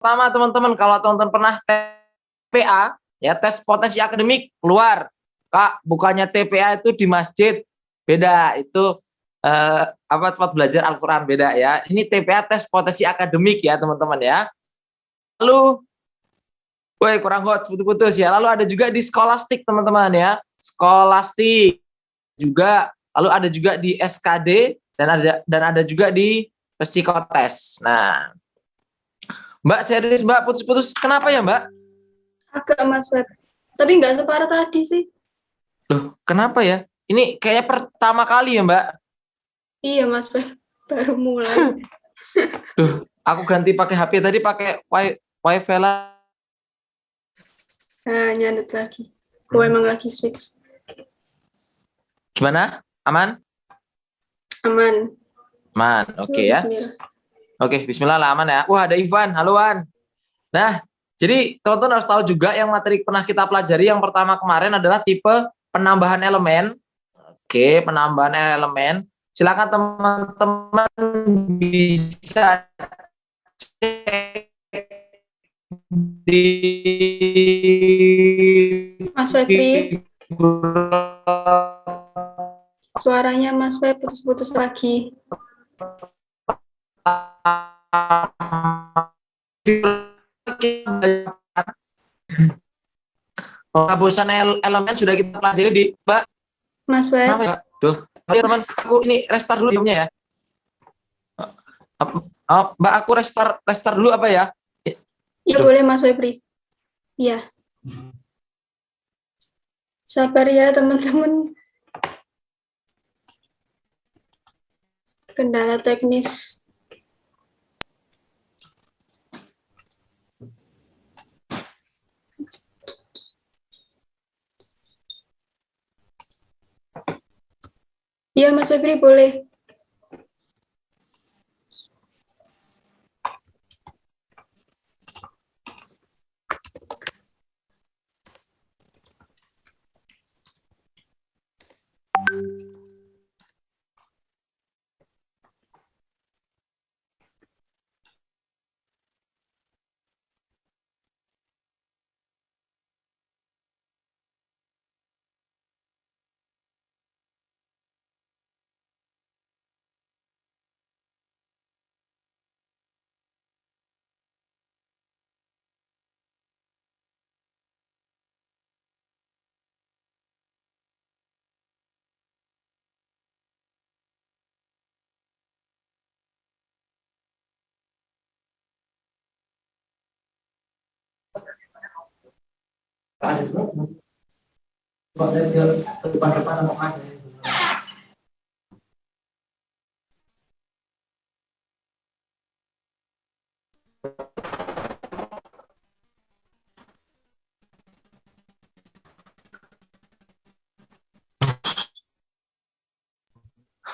pertama teman-teman, kalau teman-teman pernah TPA, ya tes potensi akademik keluar. Kak, bukannya TPA itu di masjid, beda. Itu tempat belajar Al-Quran, beda ya. Ini TPA tes potensi akademik ya teman-teman ya. Lalu, woi kurang hot, putus-putus ya. Lalu ada juga di Skolastik teman-teman ya. Skolastik juga. Lalu ada juga di SKD dan ada juga di psikotes. Nah, Mbak serius Mbak putus-putus, kenapa ya Mbak? Agak Mas Web, tapi nggak separah tadi sih. Loh, kenapa ya? Ini kayaknya pertama kali ya Mbak? Iya Mas Web, baru mulai. Duh, aku ganti pakai HP tadi pakai wifi lah. Nah, nyandut lagi. Gue emang lagi switch. Gimana? Aman? Aman. Aman, oke ya. Oke, bismillah lah, aman ya. Wah, ada Ivan. Halo, Wan. Nah, jadi teman-teman harus tahu juga yang materi pernah kita pelajari yang pertama kemarin adalah tipe penambahan elemen. Oke, penambahan elemen. Silakan teman-teman bisa cek di Mas Febri, suaranya Mas Febri putus-putus lagi. Penghapusan elemen sudah kita pelajari di Mbak. Mas Web. Kenapa ya? Duh, teman, aku ini restart dulu videonya ya. Mbak, aku restart dulu apa ya? Iya boleh Mas Febri. Iya. Sabar ya teman-teman. Kendala teknis. Iya Mas Febri boleh.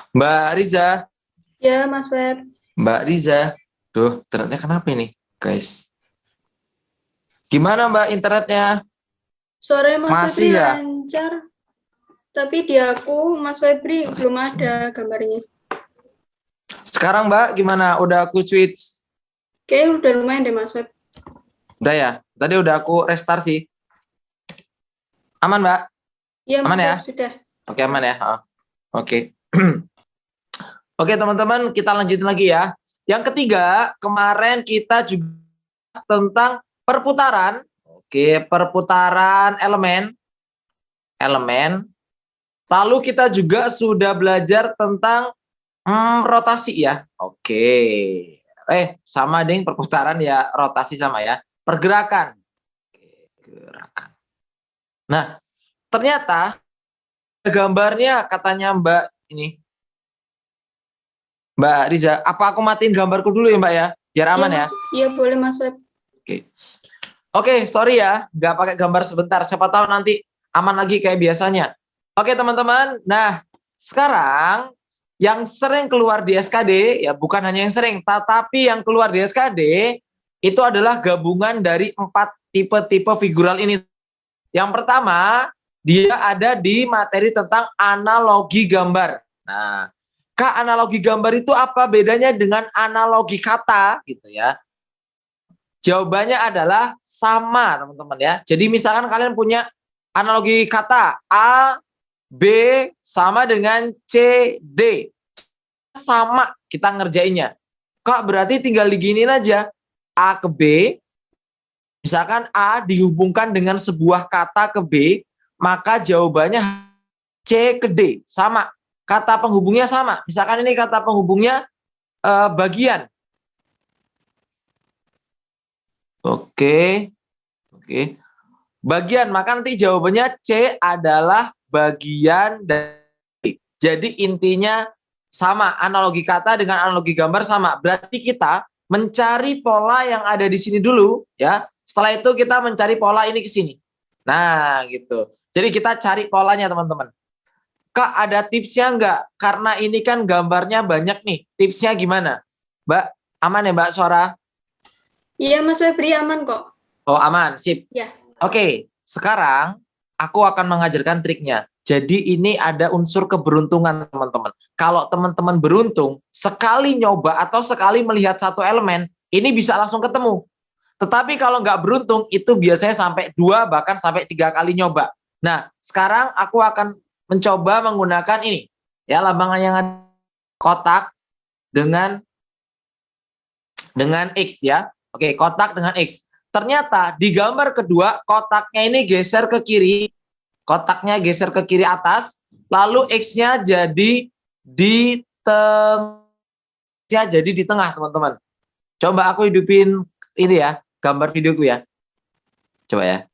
Mbak Riza. Ya Mas Web. Mbak Riza. Duh, internetnya kenapa ini, guys? Gimana Mbak internetnya? Suaranya Mas Masih Febri ya? lancar. Tapi di aku Mas Febri belum ada gambarnya. Sekarang Mbak gimana? Udah aku switch? Kayaknya udah lumayan deh Mas Web. Udah ya? Tadi udah aku restart sih. Aman Mbak? Iya Mas aman ya? Web sudah. Oke, aman ya? Oke. Oke teman-teman, kita lanjutin lagi ya. Yang ketiga, kemarin kita juga tentang perputaran. Oke, perputaran elemen. Lalu kita juga sudah belajar tentang rotasi ya. Oke. Sama ding perputaran ya, rotasi sama ya. Pergerakan. Gerakan. Nah, ternyata gambarnya katanya Mbak ini. Mbak Riza, apa aku matiin gambarku dulu ya Mbak ya? Biar aman ya? Iya boleh Mas Web. Oke, sorry ya, nggak pakai gambar sebentar. Siapa tahu nanti aman lagi kayak biasanya. Oke teman-teman, nah sekarang yang sering keluar di SKD, ya bukan hanya yang sering, tetapi yang keluar di SKD itu adalah gabungan dari 4 tipe-tipe figural ini. Yang pertama, dia ada di materi tentang analogi gambar. Nah, Kak, analogi gambar itu apa bedanya dengan analogi kata gitu ya? Jawabannya adalah sama, teman-teman ya. Jadi misalkan kalian punya analogi kata A, B sama dengan C, D. Sama kita ngerjainnya. Kak, berarti tinggal diginiin aja. A ke B, misalkan A dihubungkan dengan sebuah kata ke B, maka jawabannya C ke D. Sama. Kata penghubungnya sama. Misalkan ini kata penghubungnya bagian. Oke. Oke. Bagian, maka nanti jawabannya C adalah bagian dari. Jadi intinya sama, analogi kata dengan analogi gambar sama. Berarti kita mencari pola yang ada di sini dulu, ya. Setelah itu kita mencari pola ini ke sini. Nah, gitu. Jadi kita cari polanya, teman-teman. Kak, ada tipsnya nggak? Karena ini kan gambarnya banyak nih. Tipsnya gimana? Mbak, aman ya Mbak suara? Iya, Mas Febri aman kok. Oh, aman. Sip. Ya. Oke, sekarang aku akan mengajarkan triknya. Jadi ini ada unsur keberuntungan, teman-teman. Kalau teman-teman beruntung, sekali nyoba atau sekali melihat satu elemen, ini bisa langsung ketemu. Tetapi kalau nggak beruntung, itu biasanya sampai 2, bahkan sampai 3 kali nyoba. Nah, sekarang aku akan mencoba menggunakan ini. Ya, lambang yang ada kotak dengan X ya. Oke, kotak dengan X. Ternyata di gambar kedua, kotaknya ini geser ke kiri. Kotaknya geser ke kiri atas, lalu X-nya jadi di tengah, teman-teman. Coba aku hidupin ini ya, gambar videoku ya. Coba ya.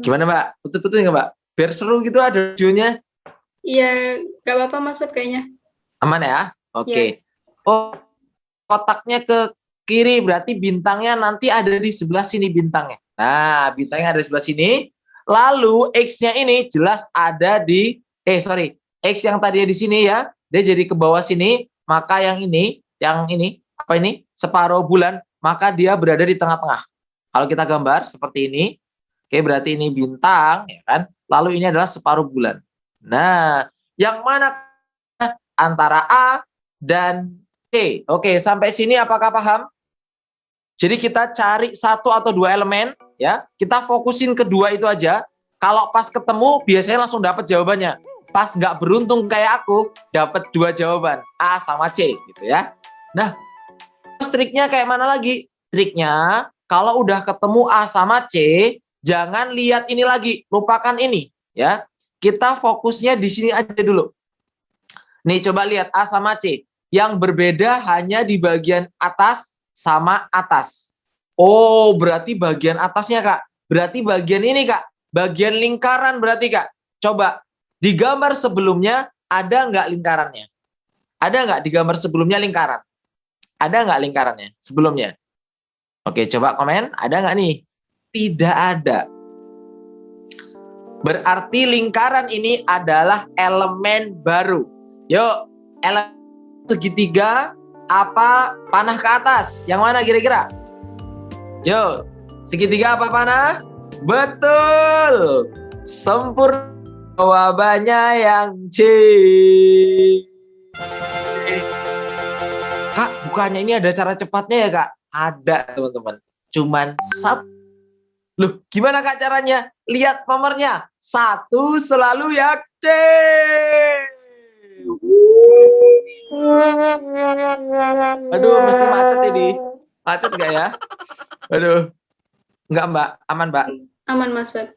Gimana, Mbak? Betul-betul nggak, Mbak? Biar seru gitu ada videonya. Iya, nggak apa-apa Mas Feb kayaknya. Aman ya? Oke. Oh, kotaknya ke kiri, berarti bintangnya nanti ada di sebelah sini bintangnya. Nah, bintangnya ada di sebelah sini. Lalu X-nya ini jelas ada di, X yang tadinya di sini ya, dia jadi ke bawah sini, maka yang ini, separuh bulan, maka dia berada di tengah-tengah. Kalau kita gambar seperti ini, oke, berarti ini bintang, ya kan? Lalu ini adalah separuh bulan. Nah, yang mana antara A dan C? Oke, sampai sini apakah paham? Jadi kita cari 1 atau 2 elemen, ya. Kita fokusin kedua itu aja. Kalau pas ketemu, biasanya langsung dapat jawabannya. Pas nggak beruntung kayak aku, dapat 2 jawaban, A sama C, gitu ya. Nah, terus triknya kayak mana lagi? Triknya, kalau udah ketemu A sama C, jangan lihat ini lagi, lupakan ini, ya. Kita fokusnya di sini aja dulu. Nih, coba lihat A sama C. Yang berbeda hanya di bagian atas sama atas. Oh, berarti bagian atasnya, Kak. Berarti bagian ini, Kak. Bagian lingkaran berarti, Kak. Coba, di gambar sebelumnya ada nggak lingkarannya? Ada nggak di gambar sebelumnya lingkaran? Ada nggak lingkarannya sebelumnya? Oke, coba komen. Ada nggak nih? Tidak ada. Berarti lingkaran ini adalah elemen baru. Yuk, elemen segitiga apa panah ke atas? Yang mana kira-kira? Yuk, segitiga apa panah? Betul. Sempurna, jawabannya yang C. Kak, bukannya ini ada cara cepatnya ya, Kak? Ada, teman-teman. Cuman 1. Loh, gimana Kak caranya? Lihat nomornya. 1 selalu ya C. Aduh, mesti macet ini. Macet nggak ya? Aduh. Nggak, Mbak. Aman, Mbak. Aman Mas Feb.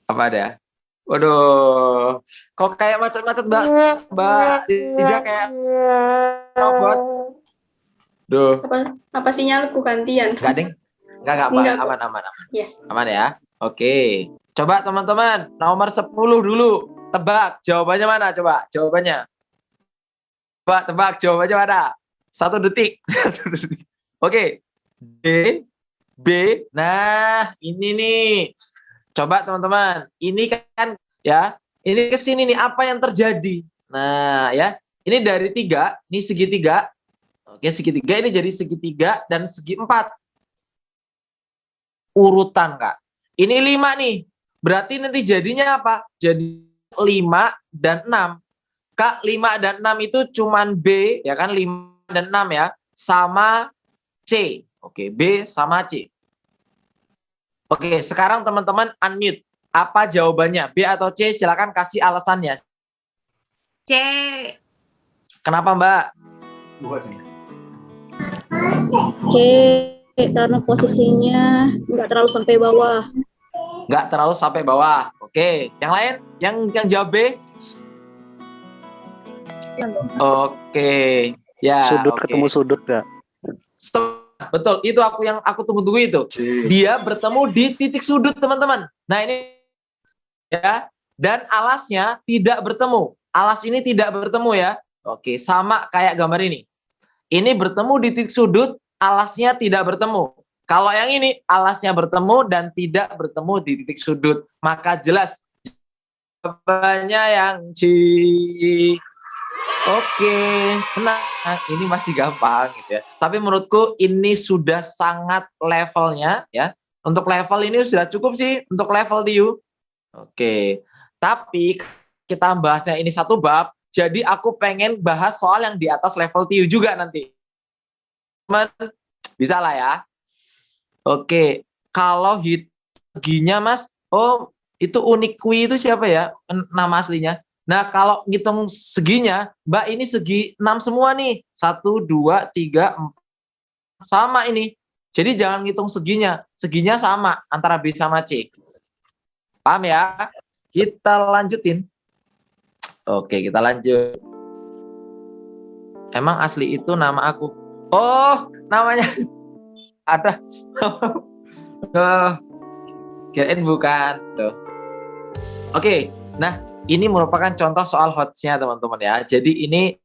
Apa ada? Waduh. Kok kayak macet-macet, Mbak? Mbak Riza kayak robot. Duh. Apa sinyalku gantian? Enggak, Ding. Enggak, Mbak. Aman. Ya. Aman ya? Oke. Coba teman-teman, nomor 10 dulu. Tebak, jawabannya mana? Coba, jawabannya. Coba tebak, jawabannya mana? 1 detik. 1 detik. Oke. B. Nah, ini nih. Coba teman-teman, ini kan ya, ini ke sini nih, apa yang terjadi? Nah, ya. Ini dari 3, ini segitiga. Oke, segitiga ini jadi segitiga dan segi 4. Urutan, Kak. Ini 5 nih. Berarti nanti jadinya apa? Jadi 5 dan 6. Kak, 5 dan 6 itu cuman B, ya kan? 5 dan 6 ya. Sama C. Oke, B sama C. Oke, sekarang teman-teman unmute. Apa jawabannya? B atau C? Silakan kasih alasannya. C. Kenapa, Mbak? C, karena posisinya nggak terlalu sampai bawah. Nggak terlalu sampai bawah. Oke, yang lain? Yang jawab B? Oke, ya. Sudut oke. ketemu sudut nggak? Betul, itu yang aku tunggu-tunggu itu. Dia bertemu di titik sudut, teman-teman. Nah, ini ya, dan alasnya tidak bertemu. Alas ini tidak bertemu ya. Oke, sama kayak gambar ini. Ini bertemu di titik sudut, alasnya tidak bertemu. Kalau yang ini alasnya bertemu dan tidak bertemu di titik sudut, maka jelas jawabannya yang C. Oke, nah ini masih gampang gitu ya. Tapi menurutku ini sudah sangat levelnya ya. Untuk level ini sudah cukup sih untuk level TU. Oke, tapi kita bahasnya ini satu bab. Jadi aku pengen bahas soal yang di atas level TU juga nanti. Teman, bisa lah ya. Oke, kalau seginya Mas, oh itu Unikwi itu siapa ya nama aslinya? Nah, kalau ngitung seginya, Mbak ini segi 6 semua nih. 1, 2, 3, 4. Sama ini. Jadi jangan ngitung seginya. Seginya sama antara B sama C. Paham ya? Kita lanjutin. Oke, kita lanjut. Emang asli itu nama aku? Oh, namanya ada. Oh, kirain bukan. Tuh. Oke, nah. Ini merupakan contoh soal hotsnya teman-teman ya. Jadi ini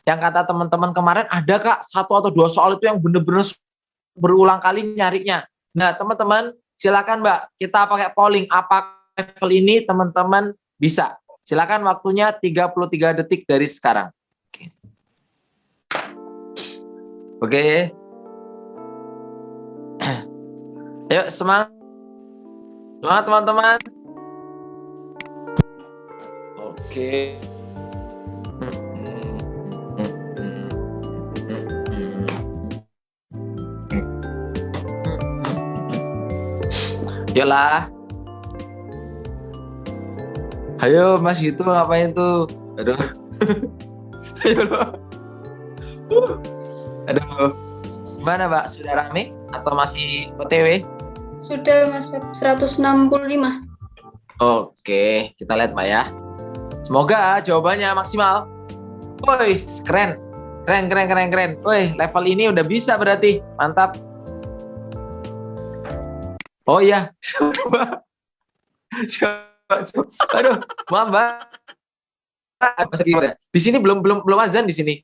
yang kata teman-teman kemarin ada Kak 1 atau 2 soal itu yang benar-benar berulang kali nyarinya. Nah teman-teman silakan Mbak kita pakai polling apa level ini teman-teman bisa. Silakan waktunya 33 detik dari sekarang. Oke. Ayo semangat. Semangat teman-teman. Oke. Yolah. Ayo Mas itu ngapain tuh? Aduh. Ayo loh. Aduh. Gimana Mbak? Sudah rame atau masih OTW? Sudah Mas Feb, 165. Oke, kita lihat Mbak ya. Semoga jawabannya maksimal. Woi, keren. Keren. Woi, level ini udah bisa berarti. Mantap. Oh iya. Aduh, maaf Mbak. Di sini belum azan di sini.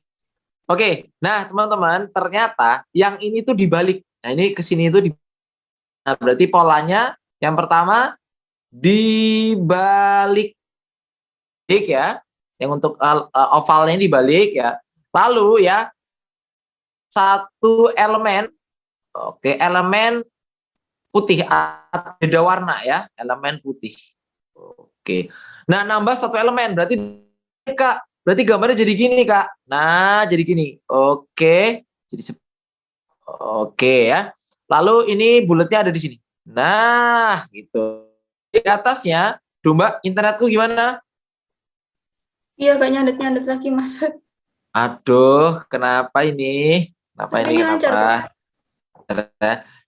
Oke, nah teman-teman, ternyata yang ini tuh dibalik. Nah, ini ke sini itu Nah, berarti polanya yang pertama dibalik ya, yang untuk ovalnya dibalik ya. Lalu ya satu elemen, oke, elemen putih beda warna ya, elemen putih. Oke. Nah, nambah satu elemen berarti Kak, berarti gambarnya jadi gini Kak. Nah, jadi gini. Oke. Jadi oke ya. Lalu ini bulatnya ada di sini. Nah, gitu. Di atasnya, Mbak, internetku gimana? Iya, gak nyandet-nyandet lagi Mas Feb. Aduh, kenapa ini? Ini lancar,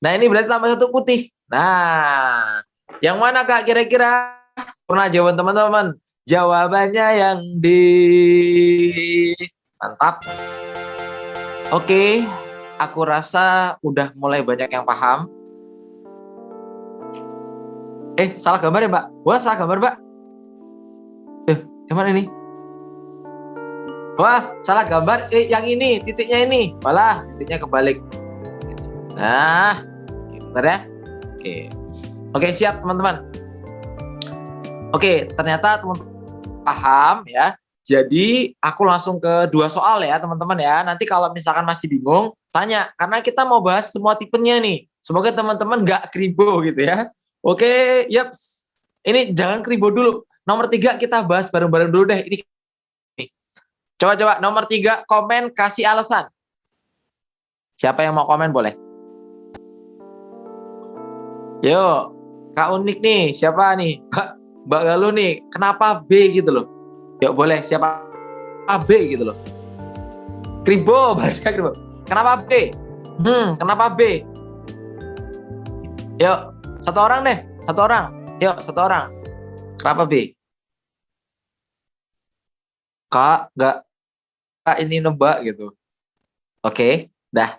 Nah, ini berarti tambah satu putih. Nah, yang mana Kak kira-kira? Pernah jawaban teman-teman? Jawabannya yang di... Mantap. Oke, aku rasa udah mulai banyak yang paham. Salah gambar ya Mbak? Wah, salah gambar Mbak. Yang mana ini? Wah, salah gambar. Yang ini, titiknya ini. Walah, titiknya kebalik. Nah, benar ya? Oke, siap teman-teman. Oke, ternyata teman-teman paham ya. Jadi, aku langsung ke 2 soal ya teman-teman ya. Nanti kalau misalkan masih bingung, tanya. Karena kita mau bahas semua tipenya nih. Semoga teman-teman nggak kribo gitu ya. Oke, yaps. Ini jangan kribo dulu. Nomor 3 kita bahas bareng-bareng dulu deh. Ini coba nomor 3 komen kasih alasan. Siapa yang mau komen boleh. Yuk, Kak Unik nih, siapa nih? Mbak Galuh nih, kenapa B gitu loh? Yuk boleh, siapa B gitu loh? Kribo, baca Kribo. Kenapa B? Kenapa B? Yuk, satu orang deh, satu orang. Yuk, satu orang. Kenapa B? Kak, Kak ini nebak gitu. Oke, dah.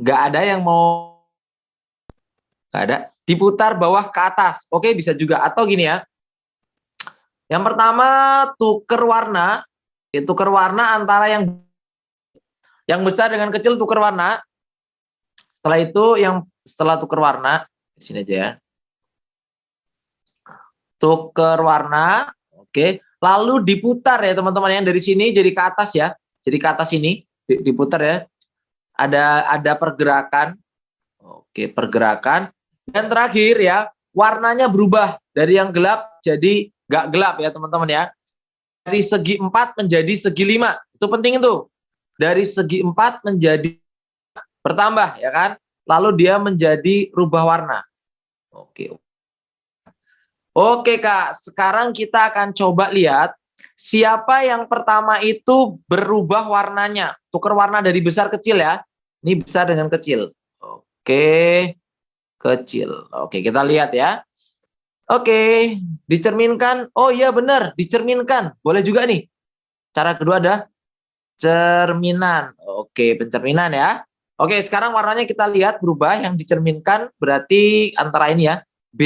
Nggak ada yang mau. Nggak ada. Diputar bawah ke atas. Oke, bisa juga. Atau gini ya. Yang pertama, tuker warna. Tuker warna antara yang besar dengan kecil, tuker warna. Setelah itu, setelah tuker warna, di sini aja ya. Tuker warna. Oke. Lalu diputar ya teman-teman, yang dari sini jadi ke atas ya. Jadi ke atas ini diputar ya. Ada pergerakan. Oke, pergerakan. Dan terakhir ya, warnanya berubah dari yang gelap jadi nggak gelap ya teman-teman ya. Dari segi 4 menjadi segi 5. Itu penting itu. Dari segi 4 menjadi bertambah ya kan. Lalu dia menjadi rubah warna. Oke. Oke Kak, sekarang kita akan coba lihat siapa yang pertama itu berubah warnanya. Tukar warna dari besar kecil ya. Ini besar dengan kecil. Oke, kecil. Oke, kita lihat ya. Oke, dicerminkan. Oh iya benar, dicerminkan. Boleh juga nih. Cara kedua ada cerminan. Oke, pencerminan ya. Oke, sekarang warnanya kita lihat berubah. Yang dicerminkan berarti antara ini ya. B.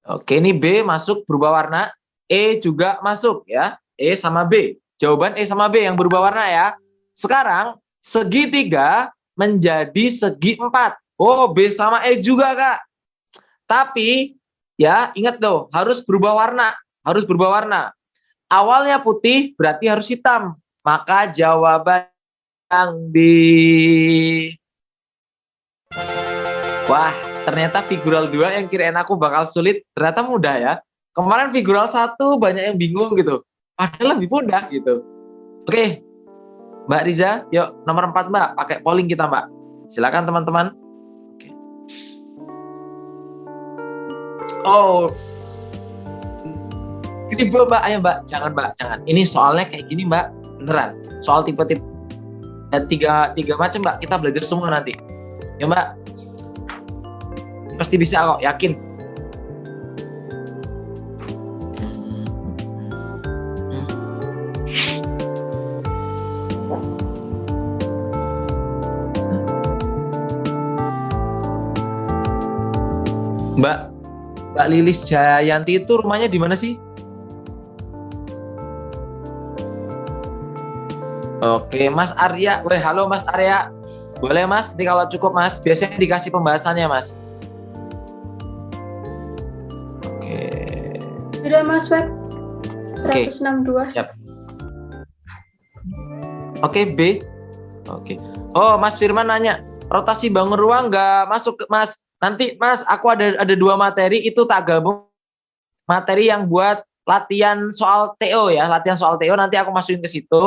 Oke, ini B masuk berubah warna. E juga masuk ya. E sama B. Jawaban E sama B yang berubah warna ya. Sekarang segitiga menjadi segi 4. Oh, B sama E juga, Kak. Tapi ya, ingat tuh, harus berubah warna. Harus berubah warna. Awalnya putih berarti harus hitam. Maka jawaban yang B. Wah, ternyata figural 2 yang kirain aku bakal sulit, ternyata mudah ya. Kemarin figural 1 banyak yang bingung gitu. Padahal lebih mudah gitu. Oke, Mbak Riza, yuk nomor 4 Mbak, pakai polling kita Mbak. Silakan teman-teman. Oke. Oh, gini Mbak, ayo Mbak, jangan Mbak, jangan. Ini soalnya kayak gini Mbak, beneran. Soal tipe-tipe tiga macam Mbak, kita belajar semua nanti. Ya Mbak. Pasti bisa kok, yakin. Mbak Lilis Jayanti itu rumahnya di mana sih? Oke, Mas Arya. Halo Mas Arya. Boleh Mas, nanti kalau cukup Mas, biasanya dikasih pembahasannya Mas. Sudah Mas Web 162. Siap. Oke, B. Oke. Oh, Mas Firman nanya, rotasi bangun ruang nggak masuk Mas? Nanti Mas, aku ada 2 materi itu tak gabung. Materi yang buat latihan soal TO ya, latihan soal TO nanti aku masukin ke situ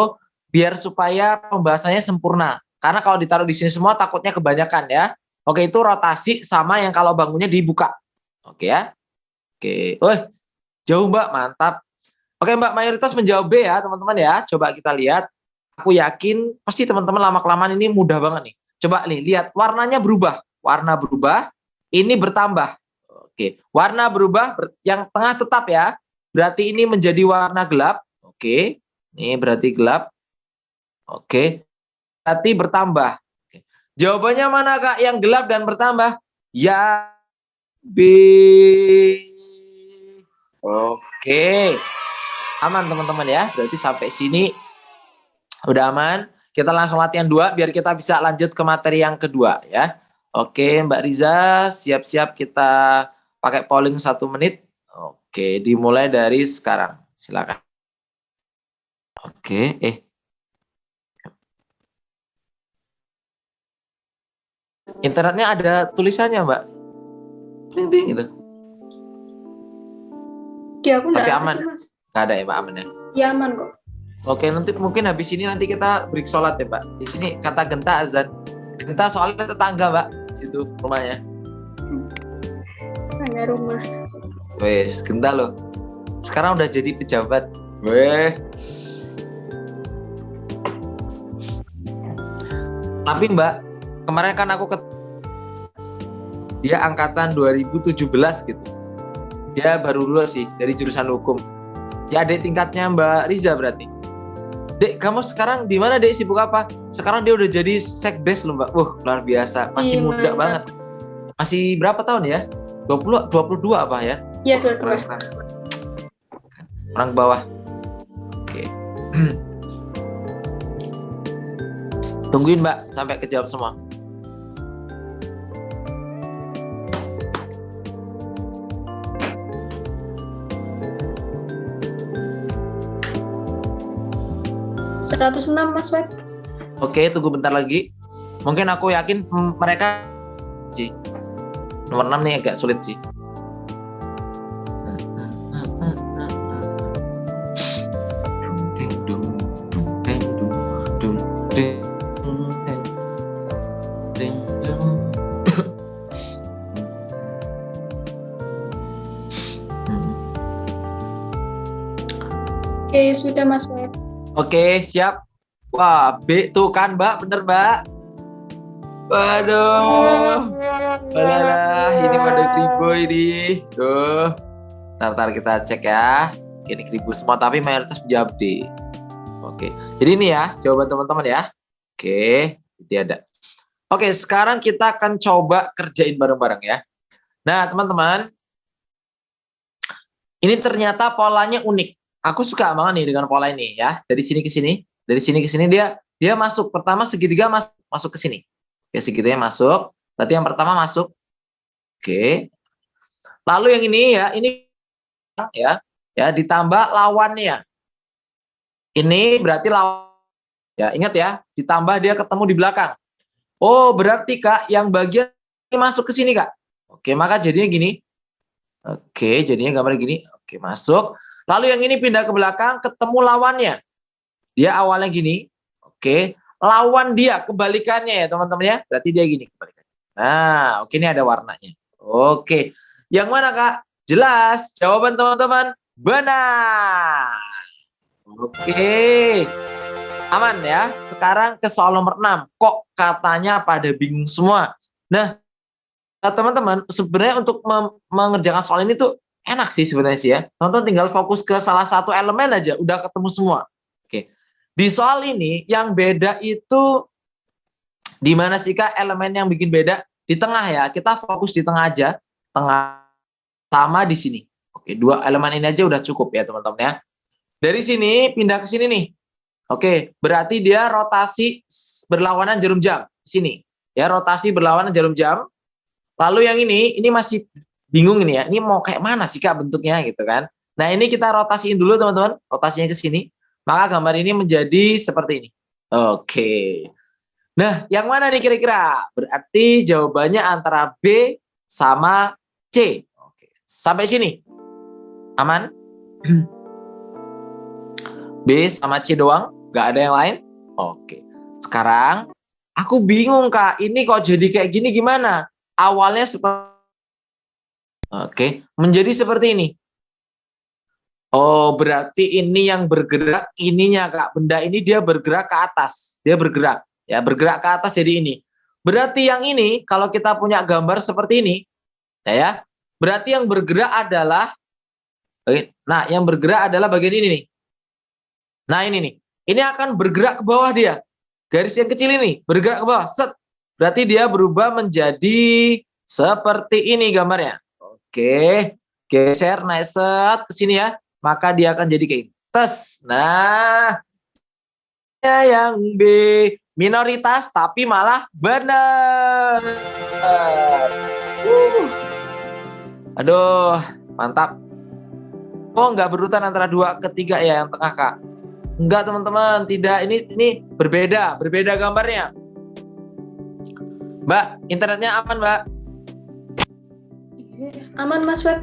biar supaya pembahasannya sempurna. Karena kalau ditaruh di sini semua takutnya kebanyakan ya. Oke, itu rotasi sama yang kalau bangunnya dibuka. Oke ya. Oke. Jauh Mbak, mantap. Oke Mbak, mayoritas menjawab B ya teman-teman ya. Coba kita lihat. Aku yakin pasti teman-teman lama-kelamaan ini mudah banget nih. Coba nih, lihat warnanya berubah. Warna berubah, ini bertambah. Oke, warna berubah, yang tengah tetap ya. Berarti ini menjadi warna gelap. Oke, ini berarti gelap. Oke, berarti bertambah. Oke. Jawabannya mana Kak? Yang gelap dan bertambah? Ya, B. Oke, aman teman-teman ya. Berarti sampai sini udah aman. Kita langsung latihan 2 biar kita bisa lanjut ke materi yang kedua ya. Oke, Mbak Riza, siap-siap kita pakai polling 1 menit. Oke, dimulai dari sekarang. Silakan. Oke, internetnya ada tulisannya Mbak. Bing gitu. Di aku Tapi enggak aman. ada sih, Mas. Nggak ada ya Mbak, aman ya? Ya aman kok. Oke, nanti mungkin habis ini nanti kita break sholat ya Mbak. Di sini kata genta azan. Kita soalnya tetangga, Mbak. Situ rumahnya. Ada rumah. Wes, Genta loh. Sekarang udah jadi pejabat. Weh. Tapi Mbak, kemarin kan aku dia angkatan 2017 gitu. Dia baru lulus sih dari jurusan hukum. Ya adik tingkatnya Mbak Riza berarti. Dek, kamu sekarang di mana, Dek? Sibuk apa? Sekarang dia udah jadi sekdes loh, Mbak. Luar biasa. Masih muda Mantap. banget. Masih berapa tahun ya? 22 apa ya? Iya, dua-dua. Orang bawah. Oke. Tungguin Mbak sampai kejawab semua. Seratus 106 Mas Web. Oke, tunggu bentar lagi. Mungkin aku yakin mereka sih. Nomor 6 nih agak sulit sih. Oke, sudah Mas Web. Oke, siap. Wah, B tuh kan, Mbak. Bener, Mbak. Waduh. Alah, ini pada kribo ini. Tuh. Ntar kita cek ya. Ini kribo semua, tapi mayoritas menjawab D. Oke. Jadi ini ya, jawaban teman-teman ya. Oke, ini ada. Oke, sekarang kita akan coba kerjain bareng-bareng ya. Nah, teman-teman. Ini ternyata polanya unik. Aku suka banget nih dengan pola ini ya. Dari sini ke sini, dari sini ke sini dia masuk. Pertama segitiga masuk ke sini. Oke, segitiganya masuk. Berarti yang pertama masuk. Oke. Lalu yang ini ya ditambah lawannya. Ini berarti lawan. Ya, ingat ya, ditambah dia ketemu di belakang. Oh, berarti Kak yang bagian ini masuk ke sini, Kak. Oke, maka jadinya gini. Oke, jadinya gambar gini. Oke, masuk. Lalu yang ini pindah ke belakang, ketemu lawannya. Dia awalnya gini. Oke. Lawan dia, kebalikannya ya teman-teman ya. Berarti dia gini kebalikannya. Nah, oke, ini ada warnanya. Oke. Yang mana, Kak? Jelas. Jawaban teman-teman benar. Oke. Aman ya. Sekarang ke soal nomor 6. Kok katanya pada bingung semua? Nah, teman-teman, sebenarnya untuk mengerjakan soal ini tuh enak sih sebenarnya sih ya. Teman-teman tinggal fokus ke salah satu elemen aja, udah ketemu semua. Oke. Di soal ini yang beda itu di mana sih Kak elemen yang bikin beda? Di tengah ya. Kita fokus di tengah aja. Tengah sama di sini. Oke, dua elemen ini aja udah cukup ya teman-teman ya. Dari sini pindah ke sini nih. Oke, berarti dia rotasi berlawanan jarum jam. Sini. Ya, rotasi berlawanan jarum jam. Lalu yang ini masih bingung ini ya. Ini mau kayak mana sih Kak bentuknya gitu kan. Nah, ini kita rotasiin dulu teman-teman. Rotasinya ke sini. Maka gambar ini menjadi seperti ini. Oke. Nah, yang mana nih kira-kira? Berarti jawabannya antara B sama C. Oke. Sampai sini. Aman? B sama C doang? Gak ada yang lain? Oke. Sekarang aku bingung Kak. Ini kok jadi kayak gini gimana? Awalnya seperti oke, menjadi seperti ini. Oh, berarti ini yang bergerak ininya Kak. Benda ini dia bergerak ke atas. Dia bergerak. Ya, bergerak ke atas jadi ini. Berarti yang ini, kalau kita punya gambar seperti ini, ya, berarti yang bergerak adalah, nah, yang bergerak adalah bagian ini nih. Nah, ini nih. Ini akan bergerak ke bawah dia. Garis yang kecil ini, bergerak ke bawah. Set. Berarti dia berubah menjadi seperti ini gambarnya. Oke, geser naik set ke sini ya, maka dia akan jadi kayak tes. Nah, yang B minoritas tapi malah benar. Aduh, mantap. Oh, nggak berurutan antara 2 ke 3 ya yang tengah Kak. Enggak teman-teman, tidak. Ini berbeda gambarnya. Mbak, internetnya aman Mbak? Aman Mas Web.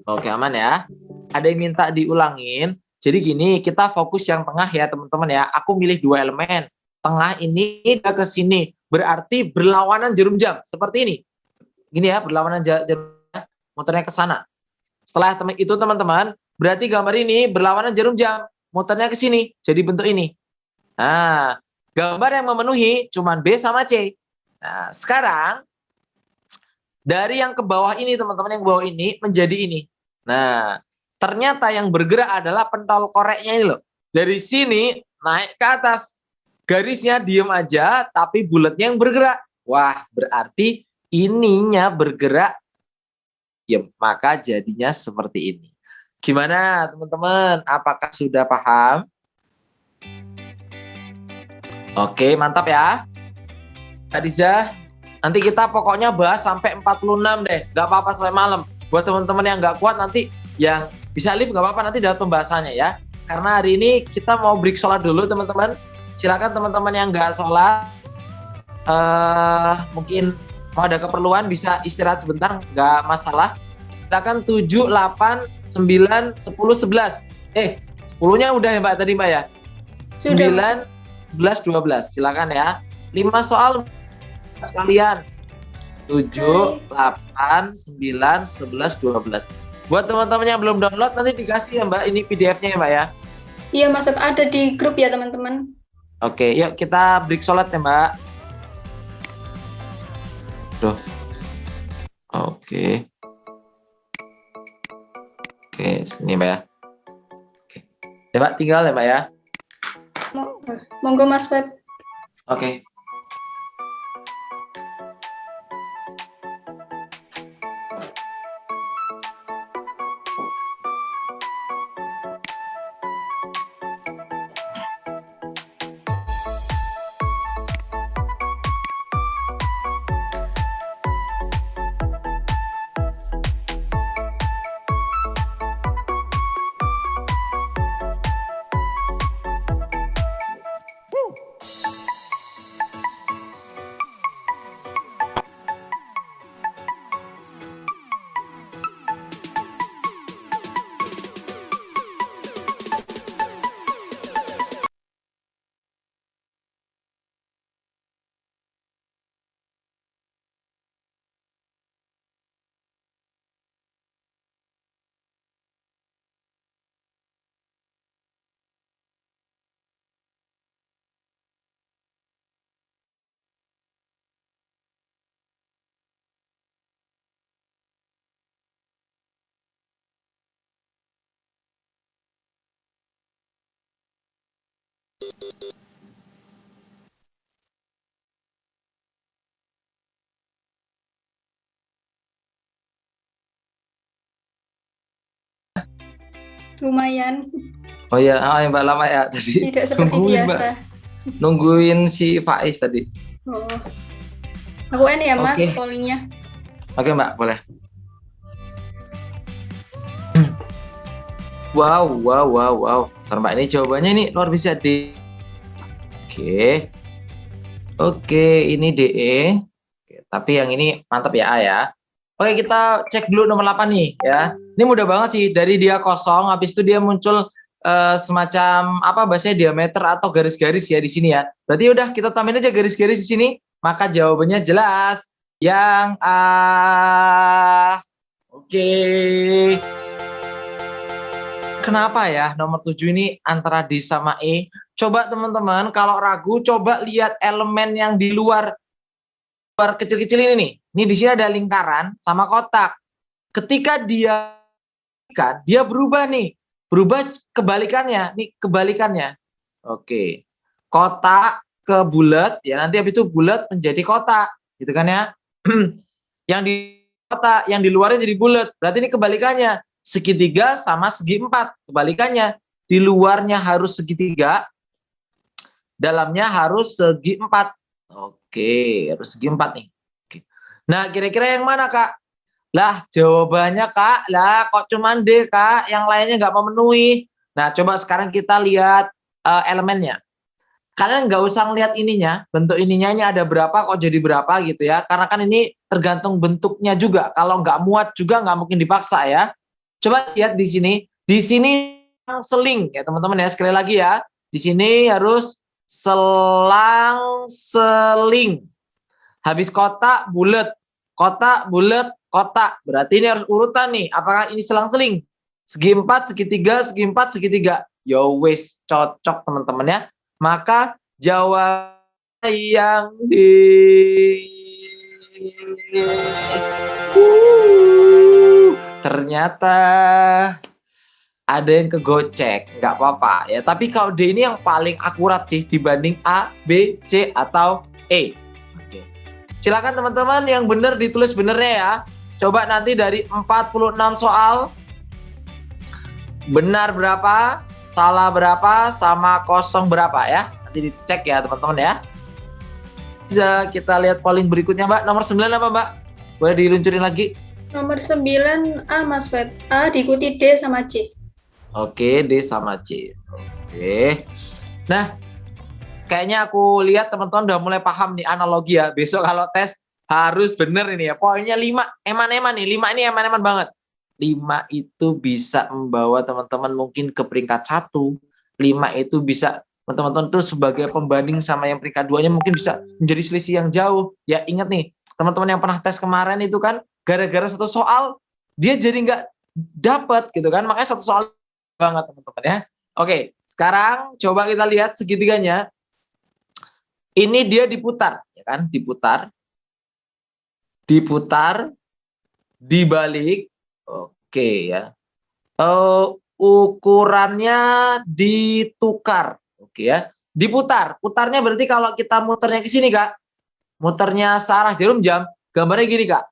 Oke, aman ya. Ada yang minta diulangin. Jadi gini, kita fokus yang tengah ya teman-teman ya. Aku milih 2 elemen. tengah ini dia ke sini. Berarti berlawanan jarum jam. Seperti ini. Gini ya, berlawanan jarum jam. Muternya ke sana. Setelah itu teman-teman, berarti gambar ini berlawanan jarum jam. Muternya ke sini. Jadi bentuk ini. Nah, gambar yang memenuhi cuma B sama C. Nah, sekarang dari yang ke bawah ini teman-teman, yang ke bawah ini menjadi ini. Nah, ternyata yang bergerak adalah pentol koreknya ini loh. Dari sini naik ke atas. Garisnya diem aja, tapi bulatnya yang bergerak. Wah, berarti ininya bergerak. Ya, maka jadinya seperti ini. Gimana teman-teman? Apakah sudah paham? Oke, mantap ya. Kak Diza, nanti kita pokoknya bahas sampai 46 deh. Gak apa-apa sampai malam. Buat teman-teman yang gak kuat nanti, yang bisa live gak apa-apa nanti dapat pembahasannya ya. Karena hari ini kita mau break sholat dulu teman-teman. Silakan teman-teman yang gak sholat, mungkin mau ada keperluan bisa istirahat sebentar, gak masalah. Silakan 7, 8, 9, 10, 11. 10-nya udah ya Mbak tadi Mbak ya? Sudah. 9, 11, 12. Silakan ya. 5 soal sekalian. 7, 8, 9, 11, 12. Buat teman-teman yang belum download nanti dikasih ya Mbak ini PDF-nya ya Mbak ya. Iya Mas Web, ada di grup ya teman-teman. Oke, yuk kita break sholat ya Mbak. Tuh. Oke. Oke, sini Mbak ya. Oke. Ya Mbak, tinggal ya Mbak ya. Monggo Mas Web. Oke. Lumayan. Oh ya, Mbak lama ya tadi. Tidak seperti Nungguin, Mbak. biasa. Nungguin si Faiz tadi. Oh. Aku ini ya Mas, Oke. pollingnya. Oke Mbak, boleh. Wow. Ntar Mbak, ini jawabannya ini luar biasa D. Oke, ini DE. Oke, tapi yang ini mantap ya A ya. Oke, kita cek dulu nomor 8 nih ya. Ini mudah banget sih, dari dia kosong, habis itu dia muncul semacam apa bahasanya diameter atau garis-garis ya di sini ya. Berarti udah kita tambahin aja garis-garis di sini, maka jawabannya jelas yang A. Oke. Kenapa ya nomor 7 ini antara D sama E? Coba teman-teman kalau ragu coba lihat elemen yang di luar kecil-kecil ini nih. Ini di sini ada lingkaran sama kotak. Ketika dia berubah nih. Berubah kebalikannya. Nih kebalikannya. Oke. Kotak ke bulat ya, nanti habis itu bulat menjadi kotak, gitu kan ya. Yang di kotak, yang di luarnya jadi bulat. Berarti ini kebalikannya. Segitiga sama segi 4. Kebalikannya. Di luarnya harus segitiga, dalamnya harus segi 4. Oke, harus segi 4 nih. Oke. Nah, kira-kira yang mana, Kak? Lah, jawabannya, Kak. Lah, kok cuman D, Kak? Yang lainnya nggak memenuhi. Nah, coba sekarang kita lihat elemennya. Kalian nggak usah ngelihat ininya, bentuk ininya ini ada berapa, kok jadi berapa gitu ya. Karena kan ini tergantung bentuknya juga. Kalau nggak muat juga nggak mungkin dipaksa ya. Coba lihat di sini. Di sini seling ya, teman-teman ya. Sekali lagi ya. Di sini harus selang, seling. Habis kotak, bulat. Kotak, bulat, kotak. Berarti ini harus urutan nih. Apakah ini selang-seling? Segi 4, segitiga, segi 4, segitiga. Yo wis, cocok teman-teman ya. Maka jawab yang ternyata ada yang kegocek, nggak apa-apa ya. Tapi kalau D ini yang paling akurat sih dibanding A, B, C atau E. Oke. Silakan teman-teman yang benar ditulis benernya ya. Coba nanti dari 46 soal benar berapa, salah berapa, sama kosong berapa ya. Nanti dicek ya teman-teman ya. Bisa kita lihat polling berikutnya Mbak. Nomor 9 apa Mbak? Boleh diluncurin lagi? Nomor 9 A, Mas Feb. A diikuti D sama C. Oke, D sama C. Oke. Nah, kayaknya aku lihat teman-teman udah mulai paham nih analogi ya. Besok kalau tes harus bener ini ya. Poinnya 5, eman-eman nih. 5 ini eman-eman banget. 5 itu bisa membawa teman-teman mungkin ke peringkat 1. 5 itu bisa teman-teman tuh sebagai pembanding sama yang peringkat 2-nya mungkin bisa menjadi selisih yang jauh. Ya ingat nih, teman-teman yang pernah tes kemarin itu kan gara-gara satu soal dia jadi nggak dapat gitu kan. Makanya satu soal banget teman-teman ya. Oke, sekarang coba kita lihat segitiganya. Ini dia diputar, ya kan? Diputar, dibalik. Oke ya. Ukurannya ditukar, oke ya. Diputar. Putarnya berarti kalau kita muternya ke sini Kak, muternya searah jarum jam, gambarnya gini Kak.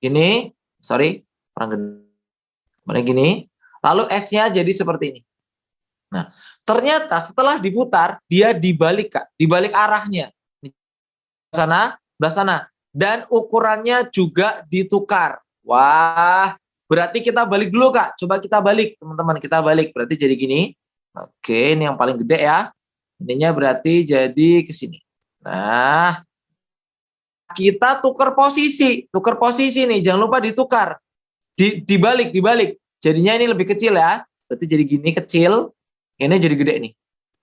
Ini, sorry, kurang gede. Gambarnya gini. Lalu S-nya jadi seperti ini. Nah, ternyata setelah diputar, dia dibalik, Kak. Dibalik arahnya. Belah sana. Dan ukurannya juga ditukar. Wah, berarti kita balik dulu, Kak. Coba kita balik, teman-teman. Kita balik. Berarti jadi gini. Oke, ini yang paling gede ya. Ininya berarti jadi ke sini. Nah, kita tukar posisi. Tukar posisi nih. Jangan lupa ditukar. Dibalik. Jadinya ini lebih kecil ya. Berarti jadi gini kecil. Ini jadi gede nih.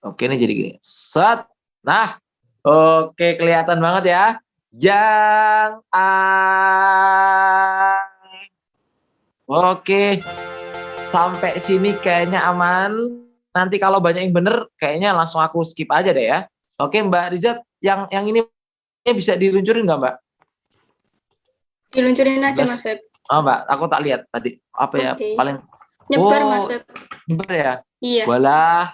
Oke, ini jadi gini. Set. Nah, oke kelihatan banget ya. Yang A. Oke. Sampai sini kayaknya aman. Nanti kalau banyak yang bener, kayaknya langsung aku skip aja deh ya. Oke, Mbak Rizat, yang ini bisa diluncurin nggak, Mbak? Diluncurin aja, Mas Feb. Oh, Mbak, aku tak lihat tadi. Apa ya paling nyebar, Mas Feb. Nyebar ya? Iya. Walah,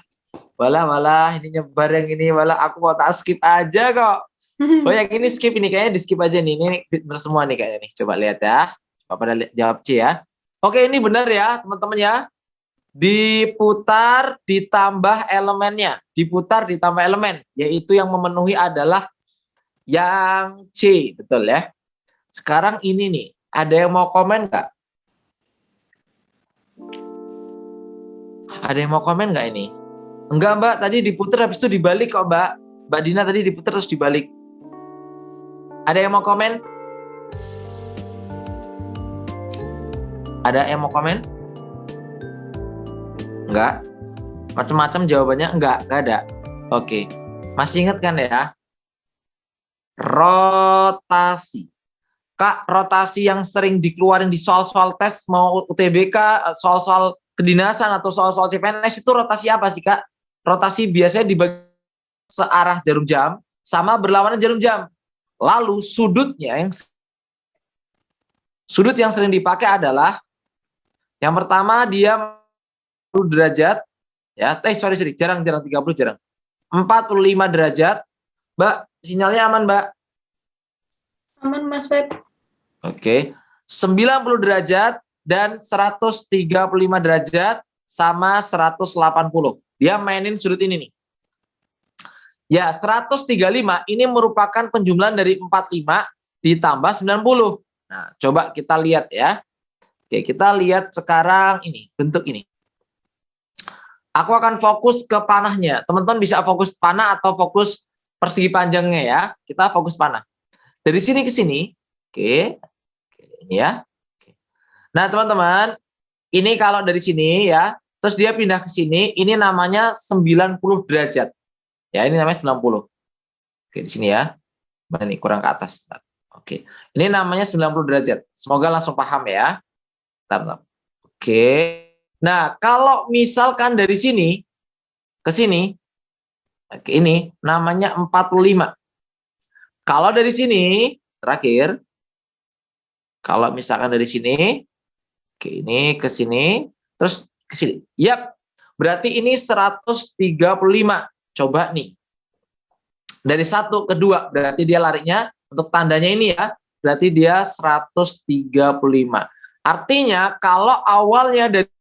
ini nyebar yang ini, walah aku mau tak skip aja kok. Oh, yang ini skip ini kayaknya di skip aja nih. Ini benar semua nih kayaknya nih. Coba lihat ya. Coba pada jawab C ya. Oke, ini benar ya, teman-teman ya. Diputar ditambah elemennya. Diputar ditambah elemen, yaitu yang memenuhi adalah yang C, betul ya. Sekarang ini nih, ada yang mau komen nggak? Ada yang mau komen nggak ini? Enggak Mbak, tadi diputar habis itu dibalik kok Mbak. Mbak Dina tadi diputar terus dibalik. Ada yang mau komen? Ada yang mau komen? Enggak? Macam-macam jawabannya enggak ada. Oke. Masih ingat kan ya? Rotasi. Kak, rotasi yang sering dikeluarin di soal-soal tes mau UTBK, soal-soal kedinasan atau soal-soal CPNS itu rotasi apa sih Kak? Rotasi biasanya dibagi searah jarum jam sama berlawanan jarum jam. Lalu sudut yang sering dipakai adalah yang pertama dia 40 derajat ya. Sorry, jarang 30 jarang. 45 derajat. Mbak, sinyalnya aman, Mbak? Aman, Mas Feb. Oke. 90 derajat dan 135 derajat sama 180. Dia mainin sudut ini nih. Ya, 135 ini merupakan penjumlahan dari 45 ditambah 90. Nah, coba kita lihat ya. Oke, kita lihat sekarang ini, bentuk ini. Aku akan fokus ke panahnya. Teman-teman bisa fokus panah atau fokus persegi panjangnya ya. Kita fokus panah. Dari sini ke sini. Oke. Ini ya. Oke. Nah, teman-teman, ini kalau dari sini ya, terus dia pindah ke sini, ini namanya 90 derajat. Ya, ini namanya 90. Oke, di sini ya. Mana nih, kurang ke atas. Oke. Ini namanya 90 derajat. Semoga langsung paham ya. Bentar. Oke. Nah, kalau misalkan dari sini ke sini, oke, ini namanya 45. Kalau dari sini, terakhir, kalau misalkan dari sini, oke, ini ke sini, terus ke sini. Yap, berarti ini 135. Coba nih. Dari 1 ke 2, berarti dia larinya, untuk tandanya ini ya, berarti dia 135. Artinya, kalau awalnya dari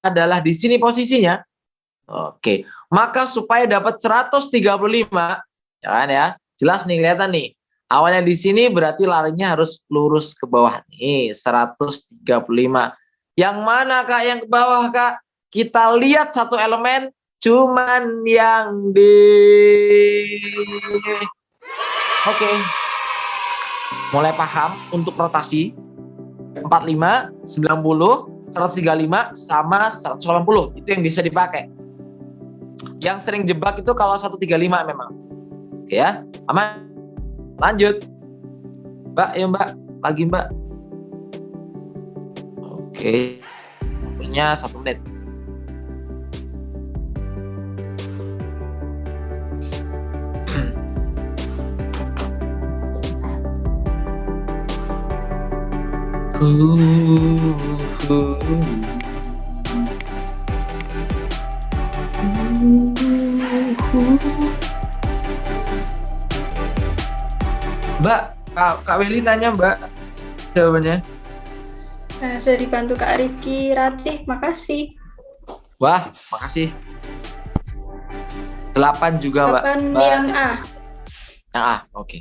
adalah di sini posisinya, oke, maka supaya dapat 135, ya kan ya, jelas nih, kelihatan nih. Awalnya di sini berarti larinya harus lurus ke bawah nih, 135. Yang mana Kak yang ke bawah Kak? Kita lihat satu elemen, cuman yang di... Oke. Mulai paham untuk rotasi 45, 90, 135 sama 180. Itu yang bisa dipakai. Yang sering jebak itu kalau 135 memang. Oke ya. Aman. Lanjut. Mbak, ya Mbak. Lagi Mbak. Oke. Punya 1 menit. Mbak, Kak Weli nanya Mbak jawabannya. Nah, sudah dibantu Kak Rifki Ratih, makasih. Wah, makasih. 8 juga Mbak. 8 yang A. Yang A, oke.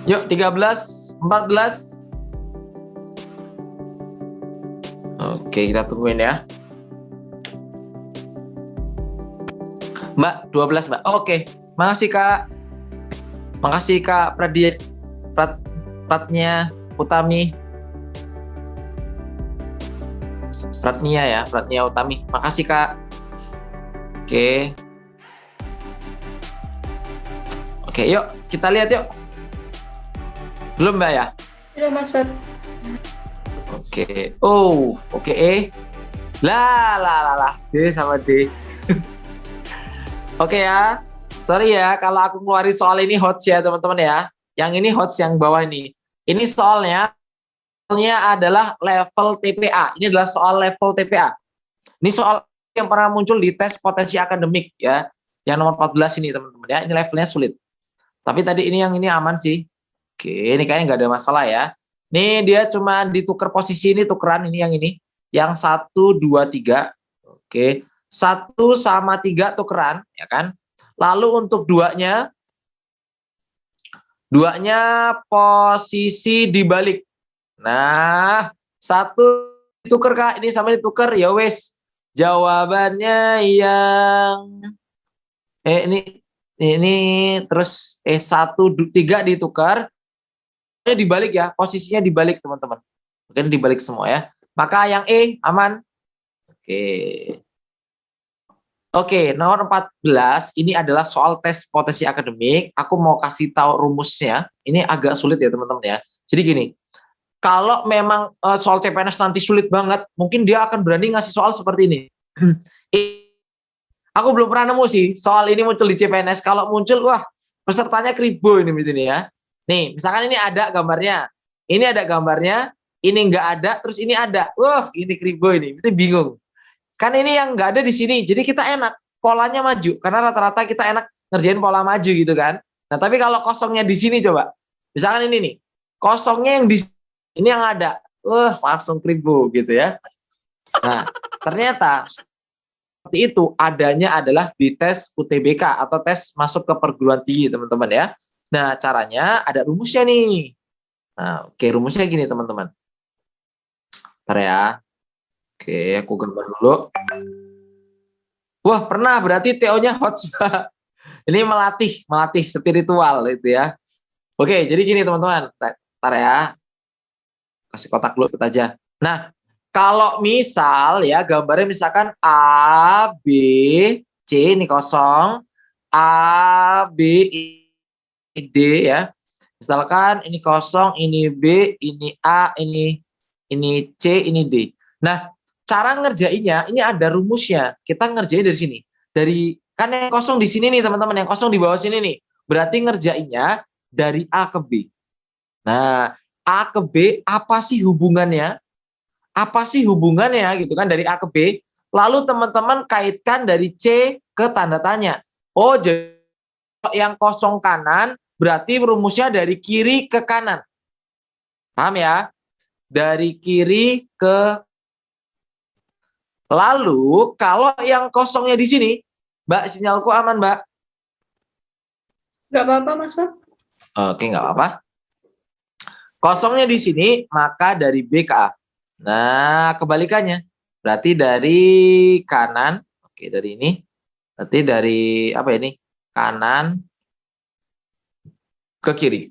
Yuk, 13, 14. Oke, kita tungguin ya. Mbak, 12 Mbak. Oke, makasih Kak. Makasih Kak Pratnya Utami. Pratnya Utami. Makasih Kak. Oke. Oke, yuk kita lihat yuk. Belum Mbak ya? Sudah Mas Fat. Oke. Oh, oke. Lah. D sama D. Oke ya. Sorry ya kalau aku ngeluarin soal ini hots ya teman-teman ya. Yang ini hots yang bawah ini. Ini soalnya adalah level TPA. Ini adalah soal level TPA. Ini soal yang pernah muncul di tes potensi akademik ya. Yang nomor 14 ini teman-teman ya. Ini levelnya sulit. Tapi tadi ini yang ini aman sih. Oke, ini kayaknya nggak ada masalah ya. Nih dia cuma ditukar posisi, ini tukeran ini yang ini. Yang 1, 2, 3. Oke. 1 sama 3 tukeran, ya kan? Lalu untuk duanya posisi dibalik. Nah, 1 ditukar Kak, ini sama ditukar ya wes. Jawabannya yang ini terus 1, 3 ditukar. Dibalik ya, posisinya dibalik teman-teman. Mungkin dibalik semua ya. Maka yang E aman. Oke, nomor 14 ini adalah soal tes potensi akademik. Aku mau kasih tahu rumusnya. Ini agak sulit ya teman-teman ya. Jadi gini, kalau memang soal CPNS nanti sulit banget, mungkin dia akan berani ngasih soal seperti ini. Aku belum pernah nemu sih soal ini muncul di CPNS. Kalau muncul, wah pesertanya kribo ini ya. Nih, misalkan ini ada gambarnya. Ini ada gambarnya, ini nggak ada, terus ini ada. Wah, ini kribo ini. Itu bingung. Kan ini yang nggak ada di sini. Jadi kita enak. Polanya maju. Karena rata-rata kita enak ngerjain pola maju gitu kan. Nah, tapi kalau kosongnya di sini coba. Misalkan ini nih. Kosongnya yang di ini yang ada. Wah, langsung kribo gitu ya. Nah, ternyata seperti itu adanya adalah di tes UTBK atau tes masuk ke perguruan tinggi, teman-teman ya. Nah, caranya ada rumusnya nih. Nah, oke, rumusnya gini, teman-teman. Bentar ya. Oke, aku gambar dulu. Wah, pernah berarti TO-nya hot. Ini melatih spiritual itu ya. Oke, jadi gini, teman-teman. Bentar ya. Kasih kotak dulu aja. Nah, Kalau misal ya gambarnya misalkan A, B, C ini kosong, A, B, D ya. Misalkan ini kosong, ini B, ini A, ini C, ini D. Nah, cara ngerjainnya ini ada rumusnya. Kita ngerjain dari sini. Dari kan yang kosong di sini nih teman-teman, yang kosong di bawah sini nih. Berarti ngerjainnya dari A ke B. Nah, A ke B apa sih hubungannya? Apa sih hubungannya gitu kan dari A ke B? Lalu teman-teman kaitkan dari C ke tanda tanya. Oh, jadi yang kosong kanan berarti rumusnya dari kiri ke kanan. Paham ya? Dari kiri ke. Lalu kalau yang kosongnya di sini, Mbak, sinyalku aman, Mbak? Nggak apa-apa, Mas Feb. Oke, nggak apa-apa. Kosongnya di sini, maka dari B ke A. Nah, kebalikannya. Berarti dari kanan, oke dari ini. Berarti dari apa ini? Kanan ke kiri.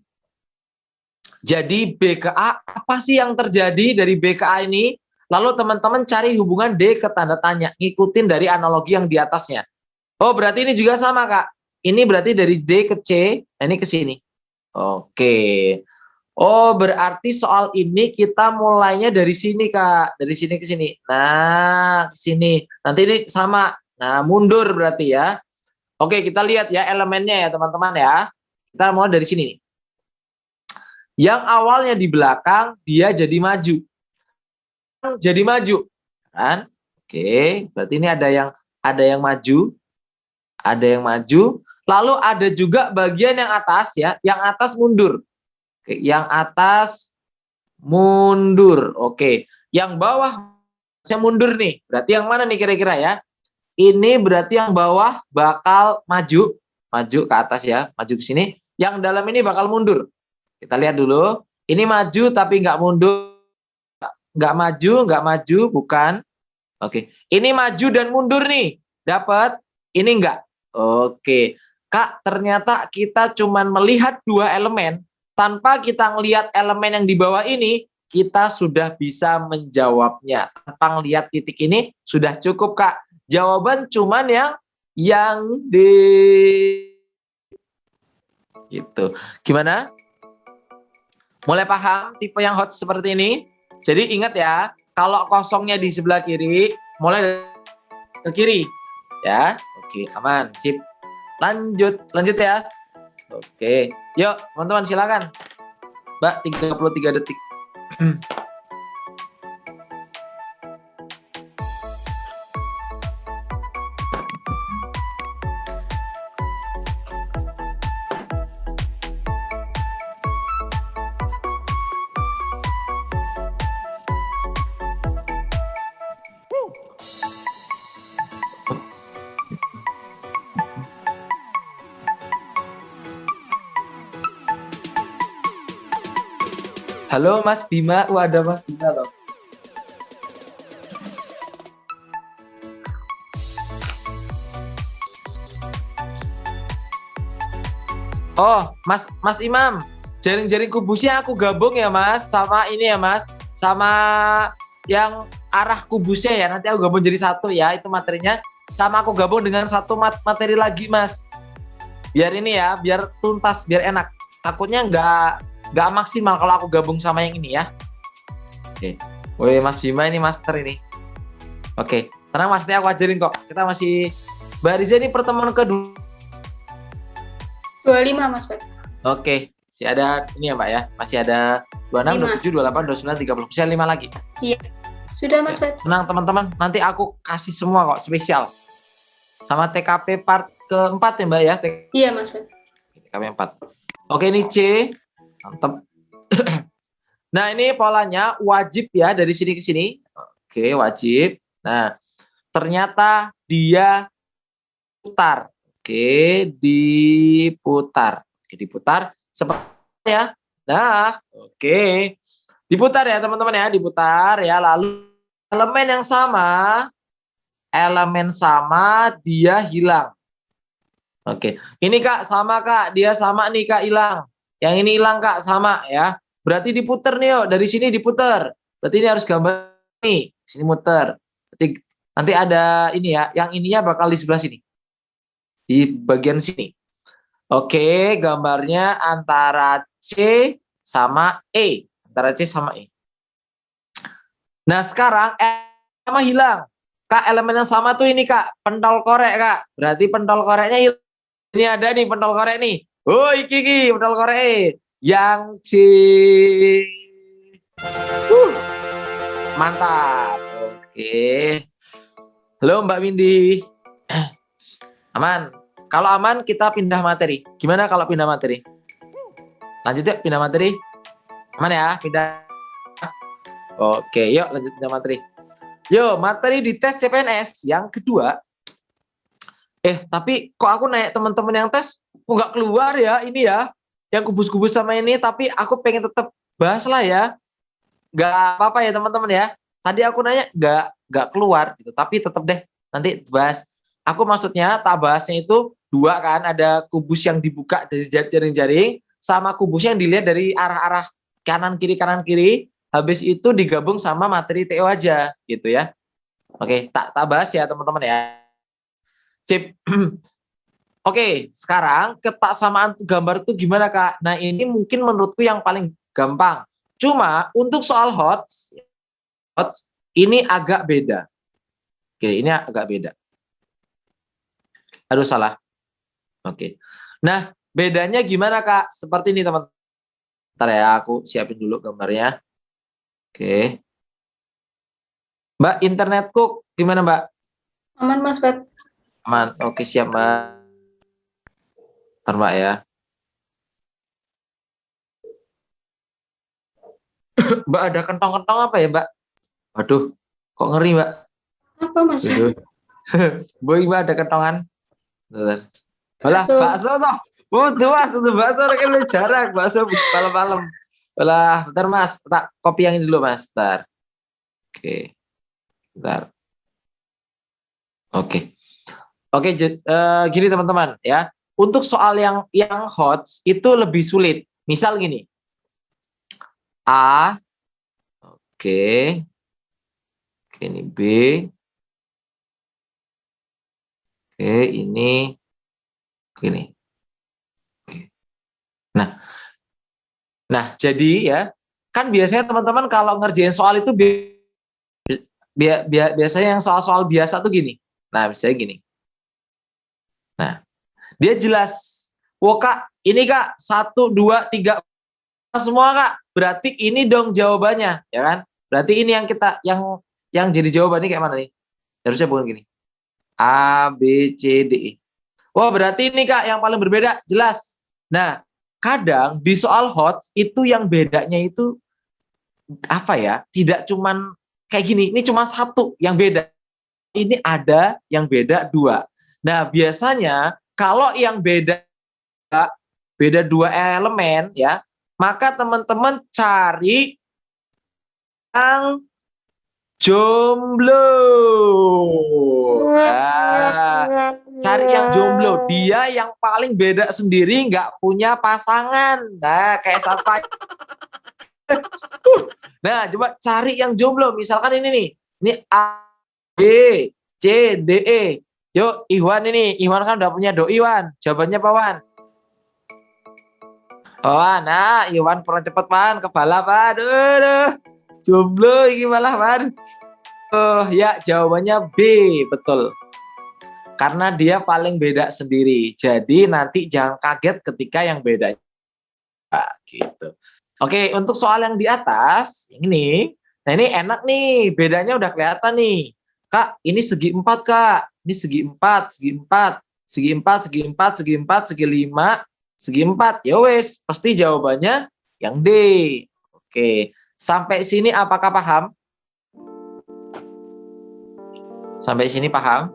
Jadi B ke A, apa sih yang terjadi dari B ke A ini? Lalu teman-teman cari hubungan D ke tanda tanya. Ngikutin dari analogi yang di atasnya. Oh, berarti ini juga sama, Kak. Ini berarti dari D ke C, nah ini ke sini. Oke. Oh, berarti soal ini kita mulainya dari sini, Kak. Dari sini ke sini. Nah, ke sini. Nanti ini sama. Nah, mundur berarti ya. Oke, kita lihat ya elemennya ya, teman-teman ya. Kita mulai dari sini nih. Yang awalnya di belakang, dia jadi maju. Jadi maju. Kan? Oke, berarti ini ada yang maju. Ada yang maju. Lalu ada juga bagian yang atas ya. Yang atas mundur. Oke, yang atas mundur. Oke, yang bawah saya mundur nih. Berarti yang mana nih kira-kira ya? Ini berarti yang bawah bakal maju ke atas ya, maju ke sini. Yang dalam ini bakal mundur. Kita lihat dulu. Ini maju tapi nggak mundur, nggak maju, bukan. Oke, ini maju dan mundur nih. Dapat? Ini enggak. Oke, Kak, ternyata kita cuman melihat dua elemen. Tanpa kita ngelihat elemen yang di bawah ini, kita sudah bisa menjawabnya. Tanpa ngelihat titik ini, sudah cukup, Kak. Jawaban cuman yang di gitu. Gimana? Mulai paham tipe yang hot seperti ini? Jadi ingat ya, kalau kosongnya di sebelah kiri, mulai ke kiri. Ya, oke, aman, sip. Lanjut ya. Oke, yuk teman-teman silakan. Mbak, 33 detik. Halo Mas Bima, ada Mas Bima loh. Oh, Mas Imam, jaring-jaring kubusnya aku gabung ya Mas, sama ini ya Mas, sama yang arah kubusnya ya, nanti aku gabung jadi satu ya, itu materinya, sama aku gabung dengan satu materi lagi Mas. Biar ini ya, biar tuntas, biar enak. Takutnya nggak maksimal kalau aku gabung sama yang ini ya. Oke. Woi Mas Bima ini master ini. Oke, tenang Mas, ini aku ajarin kok. Kita masih Mbak Riza ini pertemuan kedua. 25, Mas Feb. Oke, masih ada ini ya Mbak ya. Masih ada 26, 27, 28, 29, 30. Bisa 5 lagi. Iya. Sudah Mas Feb. Tenang teman-teman, nanti aku kasih semua kok spesial. Sama TKP part keempat ya Mbak ya. Iya Mas Feb. TKP 4. Oke, ini C. Mantap. Nah, ini polanya wajib ya dari sini ke sini. Oke, wajib. Nah, ternyata dia putar. Oke, diputar. Oke, diputar seperti ya. Nah, oke. Diputar ya, teman-teman ya, diputar ya. Lalu elemen sama dia hilang. Oke. Ini Kak sama Kak, dia sama nih Kak hilang. Yang ini hilang Kak, sama ya. Berarti diputer nih yuk, dari sini diputer. Berarti ini harus gambar nih, sini muter. Nanti ada ini ya, yang ininya bakal di sebelah sini. Di bagian sini. Oke, gambarnya antara C sama E. Antara C sama E. Nah, sekarang sama hilang. Kak, elemen yang sama tuh ini, Kak. Pentol korek, Kak. Berarti pentol koreknya hilang. Ini ada nih pentol korek nih. Oh, iki pentol korek. Yang C. Mantap. Oke. Halo, Mbak Windy. Aman. Kalau aman, kita pindah materi. Gimana kalau pindah materi? Lanjut yuk, pindah materi. Aman ya, pindah. Oke, yuk lanjut pindah materi. Yuk, materi di tes CPNS yang kedua. Tapi kok aku nanya teman-teman yang tes, kok nggak keluar ya ini ya, yang kubus-kubus sama ini, tapi aku pengen tetap bahas lah ya. Nggak apa-apa ya teman-teman ya. Tadi aku nanya nggak keluar gitu, tapi tetap deh nanti bahas. Aku maksudnya tak bahasnya itu dua kan, ada kubus yang dibuka dari jaring-jaring, sama kubus yang dilihat dari arah-arah kanan kiri. Habis itu digabung sama materi TO aja gitu ya. Oke, tak bahas ya teman-teman ya. Sip. Oke, sekarang ketaksamaan gambar itu gimana Kak? Nah ini mungkin menurutku yang paling gampang. Cuma untuk soal HOTS ini agak beda. Oke, ini agak beda. Aduh salah. Oke. Nah bedanya gimana Kak? Seperti ini teman-teman. Bentar ya, aku siapin dulu gambarnya. Oke. Mbak, internetku gimana Mbak? Aman Mas Feb. Aman. Oke, siap Mbak. Bentar Mbak ya. Mbak ada kentong-kentong apa ya Mbak? Waduh, kok ngeri Mbak? Apa Mas Feb? Boy Mbak ada kentongan. Bentar. Alah, Bakso. bakso toh. Tuh bakso kan jarang bakso malam-malam. Alah, bentar Mas, tak kopi yang ini dulu Mas, bentar. Oke. Bentar. Oke. Gini teman-teman ya. Untuk soal yang HOTS itu lebih sulit. Misal gini. A. Oke. Oke, ini B. Oke, ini gini. Oke. Nah, jadi ya, kan biasanya teman-teman kalau ngerjain soal itu biasanya yang soal-soal biasa tuh gini. Nah, misalnya gini. Nah, dia jelas. Wah, Kak, ini Kak, 1, 2, 3, semua Kak. Berarti ini dong jawabannya, ya kan? Berarti ini yang jadi jawabannya kayak mana nih? Harusnya bukan gini. A, B, C, D, E. Wah, berarti ini Kak yang paling berbeda, jelas. Nah, kadang di soal HOTS itu yang bedanya itu apa ya? Tidak cuman kayak gini, ini cuma satu yang beda. Ini ada yang beda dua. Nah, biasanya kalau yang beda dua elemen ya, maka teman-teman cari yang jomblo. Nah, cari yang jomblo. Dia yang paling beda sendiri, nggak punya pasangan. Nah, kayak siapa? Nah, coba cari yang jomblo. Misalkan ini nih. Ini A, B, C, D, E. Yuk, Iwan ini. Iwan kan udah punya doi, Wan. Jawabannya apa, Wan? Oh, nah, Iwan kurang cepet, Wan. Kebalap, Wan. Aduh, jomblo ini malah, Wan. Oh, ya, jawabannya B. Betul. Karena dia paling beda sendiri. Jadi, nanti jangan kaget ketika yang beda. Nah, gitu. Oke, untuk soal yang di atas, ini. Nah, ini enak nih. Bedanya udah kelihatan nih. Kak, ini segi 4, Kak. Ini segi 4, segi 4, segi 4, segi 4, segi 4, segi 5, segi 4. Ya wes, pasti jawabannya yang D. Oke. Sampai sini apakah paham? Sampai sini paham?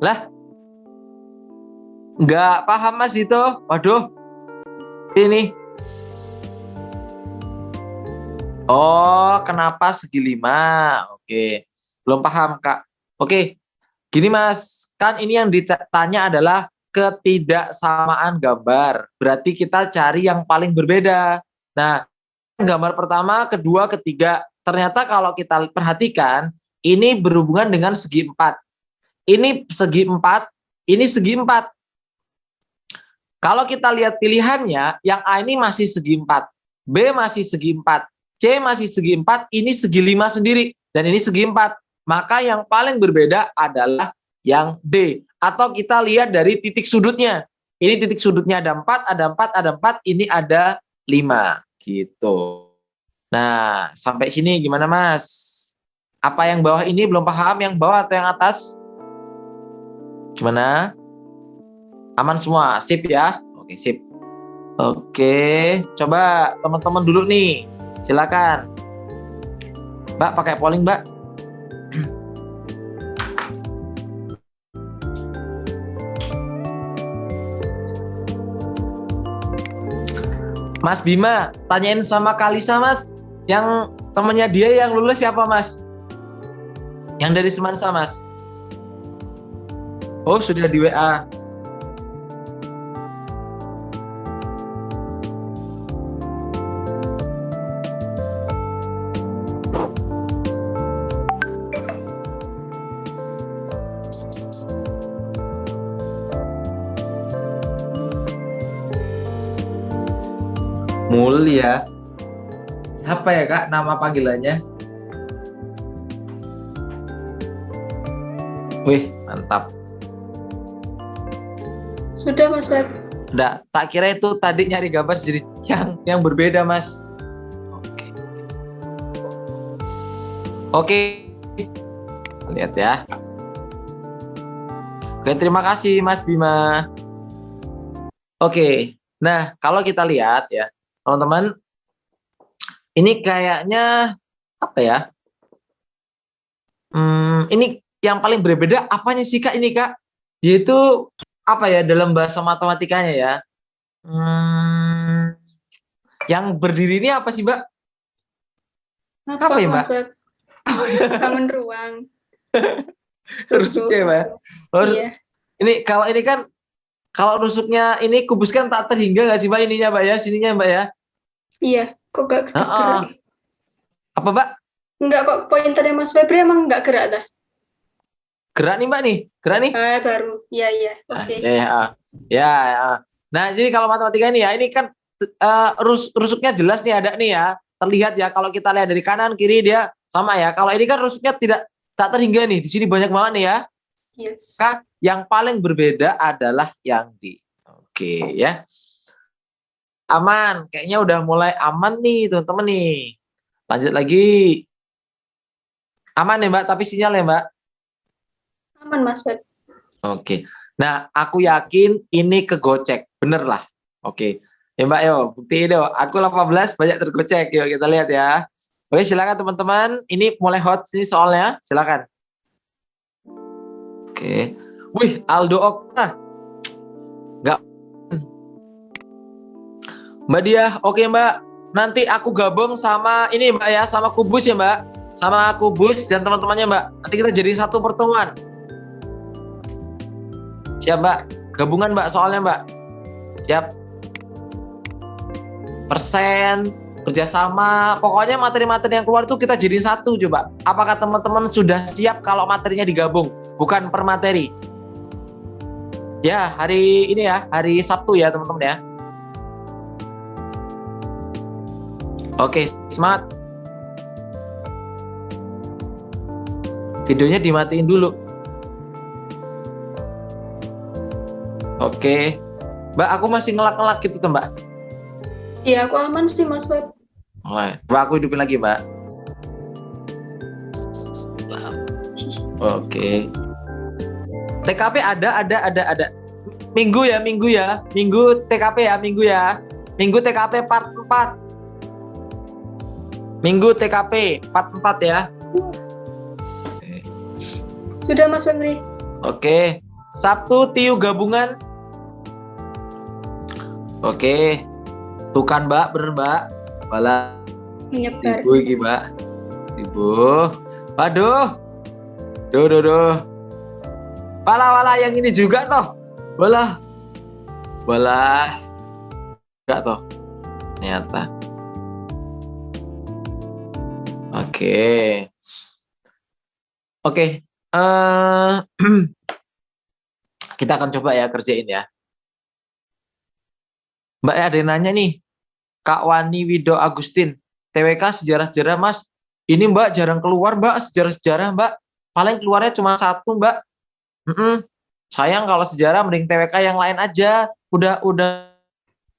Lah? Nggak paham Mas itu? Waduh. Ini. Oh, kenapa segi 5? Oke. Belum paham, Kak. Oke. Gini, Mas. Kan ini yang ditanya adalah ketidaksamaan gambar. Berarti kita cari yang paling berbeda. Nah, gambar pertama, kedua, ketiga. ternyata kalau kita perhatikan, ini berhubungan dengan segi 4. Ini segi 4, ini segi 4. Kalau kita lihat pilihannya, yang A ini masih segi 4, B masih segi 4, C masih segi 4, ini segi 5 sendiri, dan ini segi 4. Maka yang paling berbeda adalah yang D. Atau kita lihat dari titik sudutnya. Ini titik sudutnya ada 4, ada 4, ada 4, ini ada 5. Gitu. Nah, sampai sini gimana Mas? Apa yang bawah ini belum paham, yang bawah atau yang atas? Gimana? Aman semua, sip ya? Oke, sip. Oke, coba teman-teman dulu nih. Silakan. Mbak, pakai polling, Mbak. Mas Bima, tanyain sama Kalisa, Mas. Yang temennya dia yang lulus siapa, Mas? Yang dari Semansa, Mas. Oh, sudah di WA. Mulia. Apa ya Kak nama panggilannya? Wih, mantap. Sudah Mas Web. Udah, tak kira itu tadi nyari gambar jadi yang berbeda, Mas. Oke. Oke. Lihat ya. Oke, terima kasih Mas Bima. Oke. Nah, kalau kita lihat ya, teman-teman, ini kayaknya apa ya? Ini yang paling berbeda apanya sih Kak ini Kak? Yaitu apa ya dalam bahasa matematikanya ya? Yang berdiri ini apa sih Mbak? Apa ya, Mbak? Mas Web? Bangun ruang. Rusuknya ya Mbak? Oh, Iya. ini kan kalau rusuknya ini kubus kan tak terhingga nggak sih Mbak ininya Mbak ya? Sininya Mbak ya? Iya, kok gak gerak? Apa Mbak? Enggak kok, pointernya Mas Febri emang enggak gerak dah? Gerak nih Mbak nih, gerak nih. Baru. Iya. Oke. Ya. Nah, jadi kalau matematika ini ya, ini kan rusuknya jelas nih ada nih ya. Terlihat ya kalau kita lihat dari kanan kiri dia sama ya. Kalau ini kan rusuknya tak terhingga nih. Di sini banyak banget nih ya. Yes. Maka yang paling berbeda adalah yang di. Oke ya. Aman, kayaknya udah mulai aman nih teman-teman nih. Lanjut lagi. Aman ya Mbak, tapi sinyal ya Mbak. Aman Mas Web. Oke. Nah, aku yakin ini kegocek. Bener lah. Oke. Ya Mbak, yo, buktiin dong. Aku 18 banyak tergocek. Yuk kita lihat ya. Oke, silakan teman-teman. Ini mulai hot sih soalnya. Silakan. Oke. Wih, Aldo Okta. Enggak. Mbak Dia, oke Mbak. Nanti aku gabung sama ini Mbak ya, sama Kubus ya Mbak. Sama Kubus dan teman-temannya Mbak. Nanti kita jadi satu pertemuan. Siap Mbak, gabungan Mbak soalnya Mbak. Siap. Persen, kerjasama, pokoknya materi-materi yang keluar itu kita jadi satu coba. Apakah teman-teman sudah siap kalau materinya digabung, bukan per materi? Ya, hari ini ya, hari Sabtu ya teman-teman ya. Oke, semangat. Videonya dimatiin dulu. Oke. Mbak, aku masih ngelak-ngelak gitu tuh, Mbak. Iya, aku aman sih Mas Web. Mbak, aku hidupin lagi, Mbak. Oke. TKP ada. Minggu ya. Minggu TKP ya, Minggu TKP part 4. Minggu TKP part 4 ya. Sudah Mas Febri. Oke. Sabtu TIU gabungan. Oke. Tuh kan Mbak, bener Mbak. Wala Menyebar. Ibu iki Mbak. Ibu. Waduh. Duh. Wala yang ini juga toh. Wala. Enggak toh. Ternyata. Oke. Oke. Oke. Eh, kita akan coba ya kerjain ya. Mbak ada yang nanya nih. Kak Wani Wido Agustin. TWK sejarah-sejarah Mas. Ini Mbak jarang keluar Mbak sejarah-sejarah Mbak. Paling keluarnya cuma satu Mbak. Sayang kalau sejarah mending TWK yang lain aja. Udah.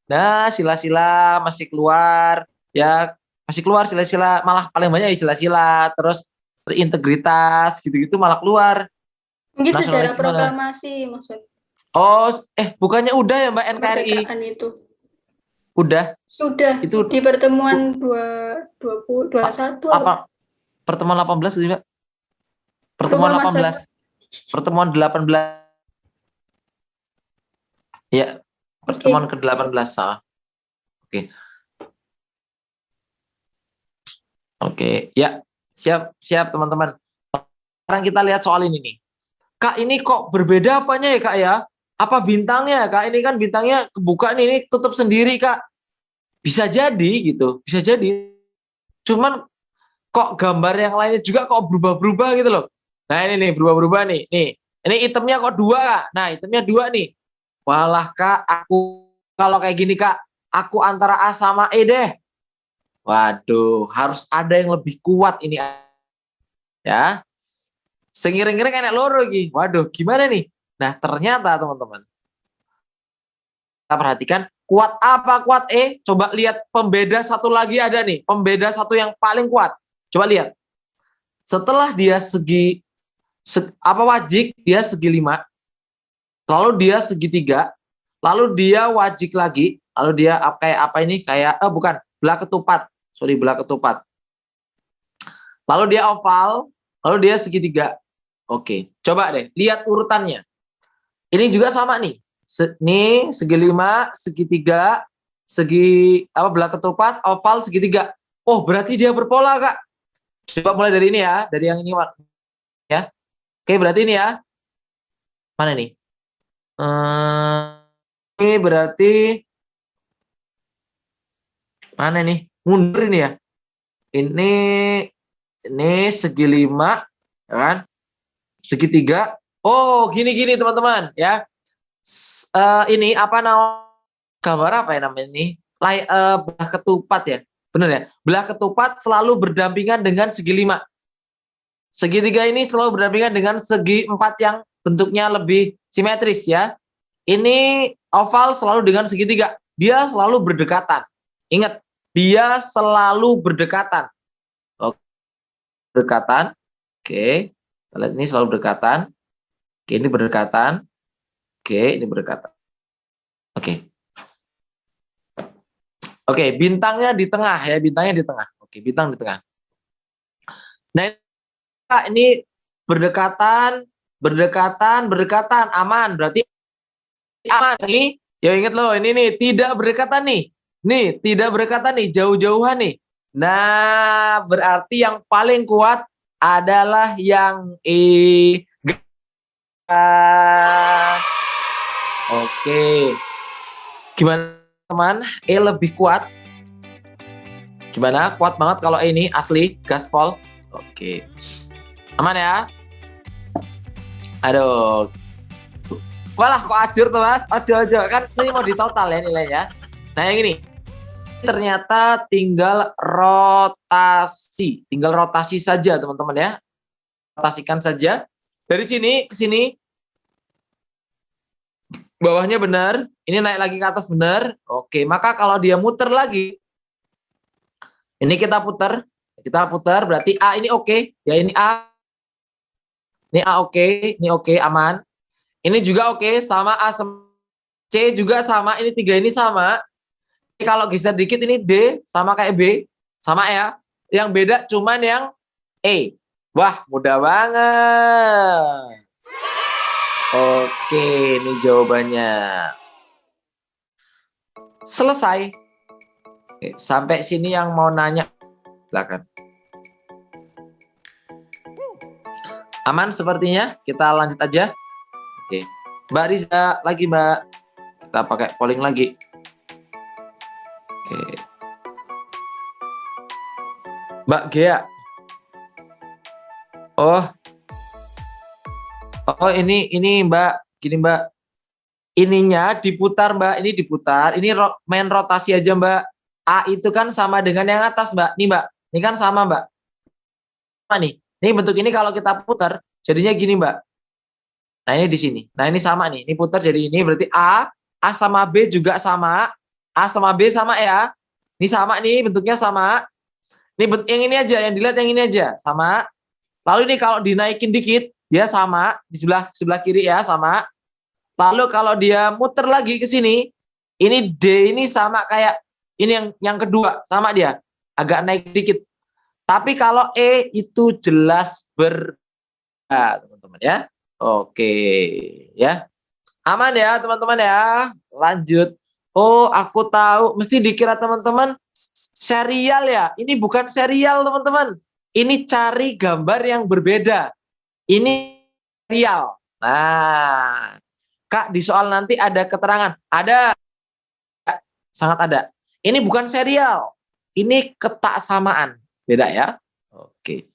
Nah, sila-sila masih keluar. Ya, masih keluar sila-sila. Malah paling banyak ya sila-sila. Terus integritas gitu-gitu malah keluar. Mungkin sejarah Nasionalis gimana? proklamasi, Mas Web. Oh, bukannya udah ya Mbak NKRI? Kemerdekaan itu. Udah. Sudah Itu di pertemuan 21 apa? Pertemuan 18 sih Mbak? Pertemuan Lupa, Mas Web. 18. Pertemuan 18. Ya, pertemuan ke-18 salah. Oke. Oke, ya. Siap teman-teman. Sekarang kita lihat soal ini nih. Kak, ini kok berbeda apanya ya Kak ya? Apa bintangnya Kak? Ini kan bintangnya kebuka nih, ini tutup sendiri Kak. Bisa jadi gitu, bisa jadi. Cuman kok gambar yang lainnya juga kok berubah-berubah gitu loh. Nah ini nih berubah-berubah nih. Ini itemnya kok 2 Kak. Nah itemnya 2 nih. Walah Kak, aku kalau kayak gini Kak, aku antara A sama E deh. Waduh, harus ada yang lebih kuat ini ya. Sengiring-ngiring enak loro lagi. Waduh, gimana nih? Nah, ternyata teman-teman, kita perhatikan kuat apa kuat E. Coba lihat pembeda satu lagi ada nih. Pembeda satu yang paling kuat. Coba lihat. Setelah dia wajik, dia segi 5. Lalu dia segitiga. Lalu dia wajik lagi. Lalu dia kayak apa ini? Kayak bukan, belah ketupat. Sorry, belah ketupat. Lalu dia oval. Lalu dia segitiga. Oke, coba deh lihat urutannya. Ini juga sama nih. Nih segi 5, segitiga, belah ketupat, oval, segitiga. Oh, berarti dia berpola, Kak. Coba mulai dari ini ya, dari yang ini ya. Oke, berarti ini ya. Mana nih? Ini berarti mana nih? Mundur ini ya. Ini segi 5, ya kan? Segitiga. Oh, gini teman-teman ya. Ini apa namanya? Gambar apa ya namanya ini? Belah ketupat ya. Benar ya? Belah ketupat selalu berdampingan dengan segi 5. Segitiga ini selalu berdampingan dengan segi 4 yang bentuknya lebih simetris ya. Ini oval selalu dengan segitiga. Dia selalu berdekatan. Ingat, dia selalu berdekatan. Oke, berdekatan. Oke. Kita lihat ini selalu berdekatan. Oke, ini berdekatan. Oke, ini berdekatan. Oke. Oke, bintangnya di tengah ya, bintangnya di tengah. Oke, bintang di tengah. Nah, ini berdekatan, aman. Berarti aman nih. Ya ingat loh, ini nih tidak berdekatan nih. Nih, tidak berdekatan nih, jauh-jauhan nih. Nah, berarti yang paling kuat adalah yang E. Oke. Gimana teman? E lebih kuat. Gimana? Kuat banget kalau E ini asli gaspol. Oke. Aman ya? Aduh. Walah kok ajur tuh Mas? Ojo kan ini mau ditotal ya nilainya. Nah yang ini ternyata tinggal rotasi. Tinggal rotasi saja teman-teman ya. Rotasikan saja. Dari sini ke sini. Bawahnya benar. Ini naik lagi ke atas benar. Oke, maka kalau dia muter lagi. Ini kita putar. Kita putar berarti A ini oke. Ya ini A. Ini A oke. Ini oke, aman. Ini juga oke, sama A C juga sama, ini 3 ini sama. Ini kalau geser dikit ini D sama kayak B, sama ya. Yang beda cuman yang E. Wah, mudah banget. Oke, ini jawabannya. Selesai. Oke, sampai sini yang mau nanya, silakan. Aman sepertinya, kita lanjut aja. Oke, Mbak Riza lagi Mbak, kita pakai polling lagi. Oke, Mbak Gea, Oh, oh ini Mbak, gini Mbak. Ininya diputar Mbak, ini diputar. Ini main rotasi aja Mbak. A itu kan sama dengan yang atas Mbak. Nih Mbak, ini kan sama Mbak. Sama nih. Ini bentuk ini kalau kita putar jadinya gini Mbak. Nah ini di sini. Nah ini sama nih. Ini putar jadi ini berarti A sama B juga sama. A sama B sama ya. Ini sama nih bentuknya sama. Ini yang ini aja, yang dilihat yang ini aja sama. Lalu ini kalau dinaikin dikit dia sama di sebelah kiri ya sama. Lalu kalau dia muter lagi ke sini, ini D ini sama kayak ini yang kedua sama dia, agak naik dikit. Tapi kalau E itu jelas berbeda, teman-teman ya. Oke, ya. Aman ya, teman-teman ya. Lanjut. Oh, aku tahu. Mesti dikira teman-teman serial ya. Ini bukan serial, teman-teman. Ini cari gambar yang berbeda. Ini serial. Nah, Kak, di soal nanti ada keterangan. Ada. Sangat ada. Ini bukan serial. Ini ketaksamaan. Beda ya. Oke.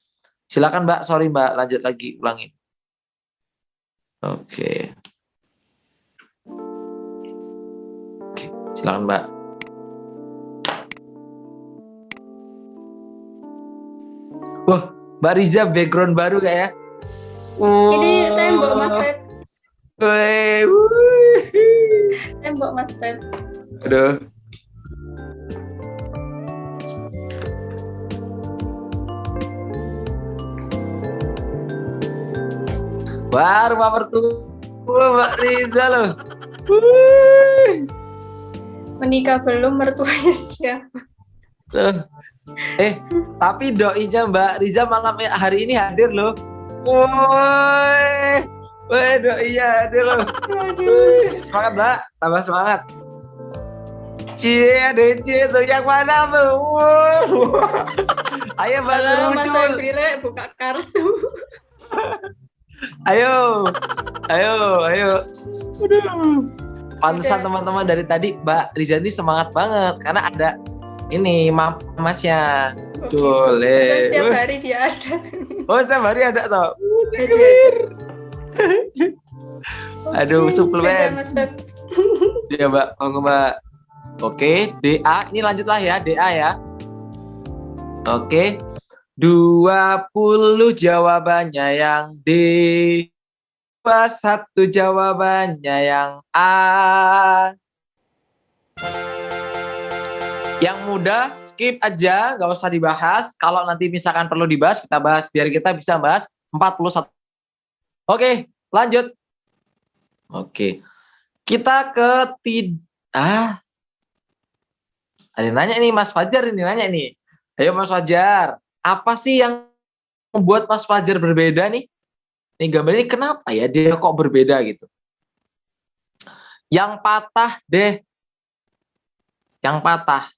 Silakan Mbak. Sorry Mbak. Lanjut lagi. Ulangi. Oke. Oke. Silakan Mbak. Wah, Mbak Riza background baru gak ya? Ini tembok Mas Feb. Wih. Tembok Mas Feb. Aduh. Wah, rumah mertua Mbak Riza loh. Wih. Menikah belum, mertuanya siapa? Tuh. Tapi doinya Mbak Riza malam hari ini hadir loh. Woi. Woi, doinya hadir loh. Wih. Semangat Mbak, tambah semangat. Cie, ada Cie tuh yang mana tuh? Wow. Ayo Mbak Halo Mas muncul. Febri, buka kartu. Ayo. Aduh. Pantesan teman-teman dari tadi Mbak Riza ini semangat banget karena ada ini masnya. Boleh. Setiap hari dia ada. Oh, setiap hari ada toh. Aduh, suplemen. Mas Feb. Iya Mbak, Mbak. Oke, DA. Ini lanjutlah ya, DA ya. Oke. 20 jawabannya yang D. 21 jawabannya yang A. Yang mudah skip aja, nggak usah dibahas. Kalau nanti misalkan perlu dibahas, kita bahas biar kita bisa bahas 41. Oke, lanjut. Oke. Kita ke ada yang nanya nih Mas Fajar ini nanya nih. Ayo Mas Fajar, apa sih yang membuat Mas Fajar berbeda nih? Nih gambar ini kenapa ya dia kok berbeda gitu? Yang patah deh. Yang patah.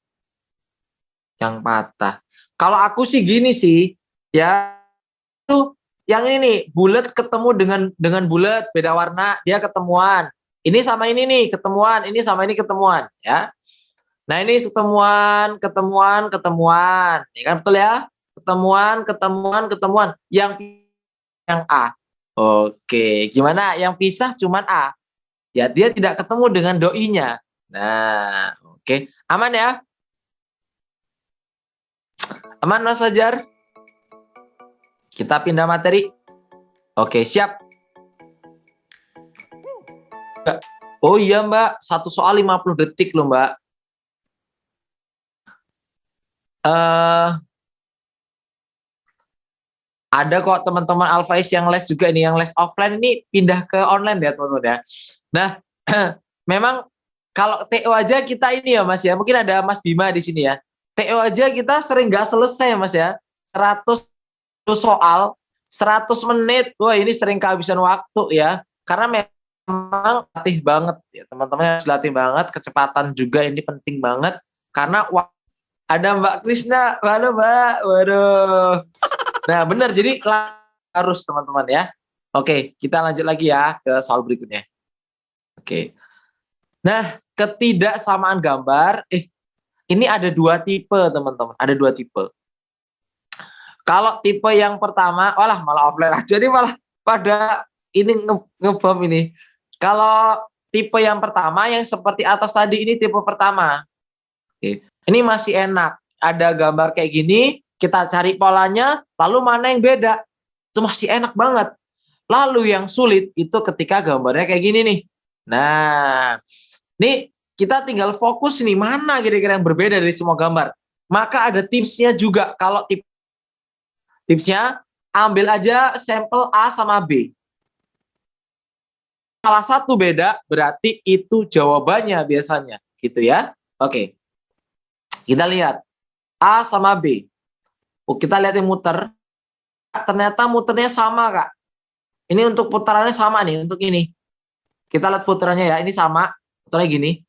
Kalau aku sih gini sih, ya itu yang ini nih, bulat ketemu dengan bulat beda warna, dia ketemuan. Ini sama ini nih ketemuan, ini sama ini ketemuan, ya. Nah, ini ketemuan. Ini kan betul ya? Ketemuan. Yang A. Oke, gimana? Yang pisah cuman A. Ya, dia tidak ketemu dengan doinya. Nah, oke. Aman ya? Aman Mas Fajar? Kita pindah materi. Oke, siap. Oh iya Mbak, satu soal 50 detik loh Mbak. Ada kok teman-teman Alfaiz yang les juga ini, yang les offline ini pindah ke online ya teman-teman ya. Nah, memang kalau TO aja kita ini ya Mas ya, mungkin ada Mas Bima di sini ya. TO aja kita sering nggak selesai Mas ya. 100 soal, 100 menit. Wah, ini sering kehabisan waktu ya. Karena memang latih banget ya, teman-teman harus latih banget, kecepatan juga ini penting banget karena ada Mbak Krisna, halo Mbak, waduh. Nah benar, jadi harus teman-teman ya. Oke, kita lanjut lagi ya ke soal berikutnya. Oke. Nah, ketidaksamaan gambar, ini ada dua tipe teman-teman, ada dua tipe. Kalau tipe yang pertama, malah offline aja nih, malah pada ini ngebom ini. Kalau tipe yang pertama yang seperti atas tadi ini tipe pertama. Oke. Ini masih enak. Ada gambar kayak gini, kita cari polanya, lalu mana yang beda. Itu masih enak banget. Lalu yang sulit itu ketika gambarnya kayak gini nih. Nah, ini kita tinggal fokus nih, mana kira-kira yang berbeda dari semua gambar. Maka ada tipsnya juga. Kalau tipsnya, ambil aja sampel A sama B. Salah satu beda, berarti itu jawabannya biasanya. Gitu ya. Oke. Kita lihat. A sama B. Kita lihat yang muter. Ternyata muternya sama, Kak. Ini untuk putarannya sama nih, untuk ini. Kita lihat putarannya ya, ini sama. Putarnya gini.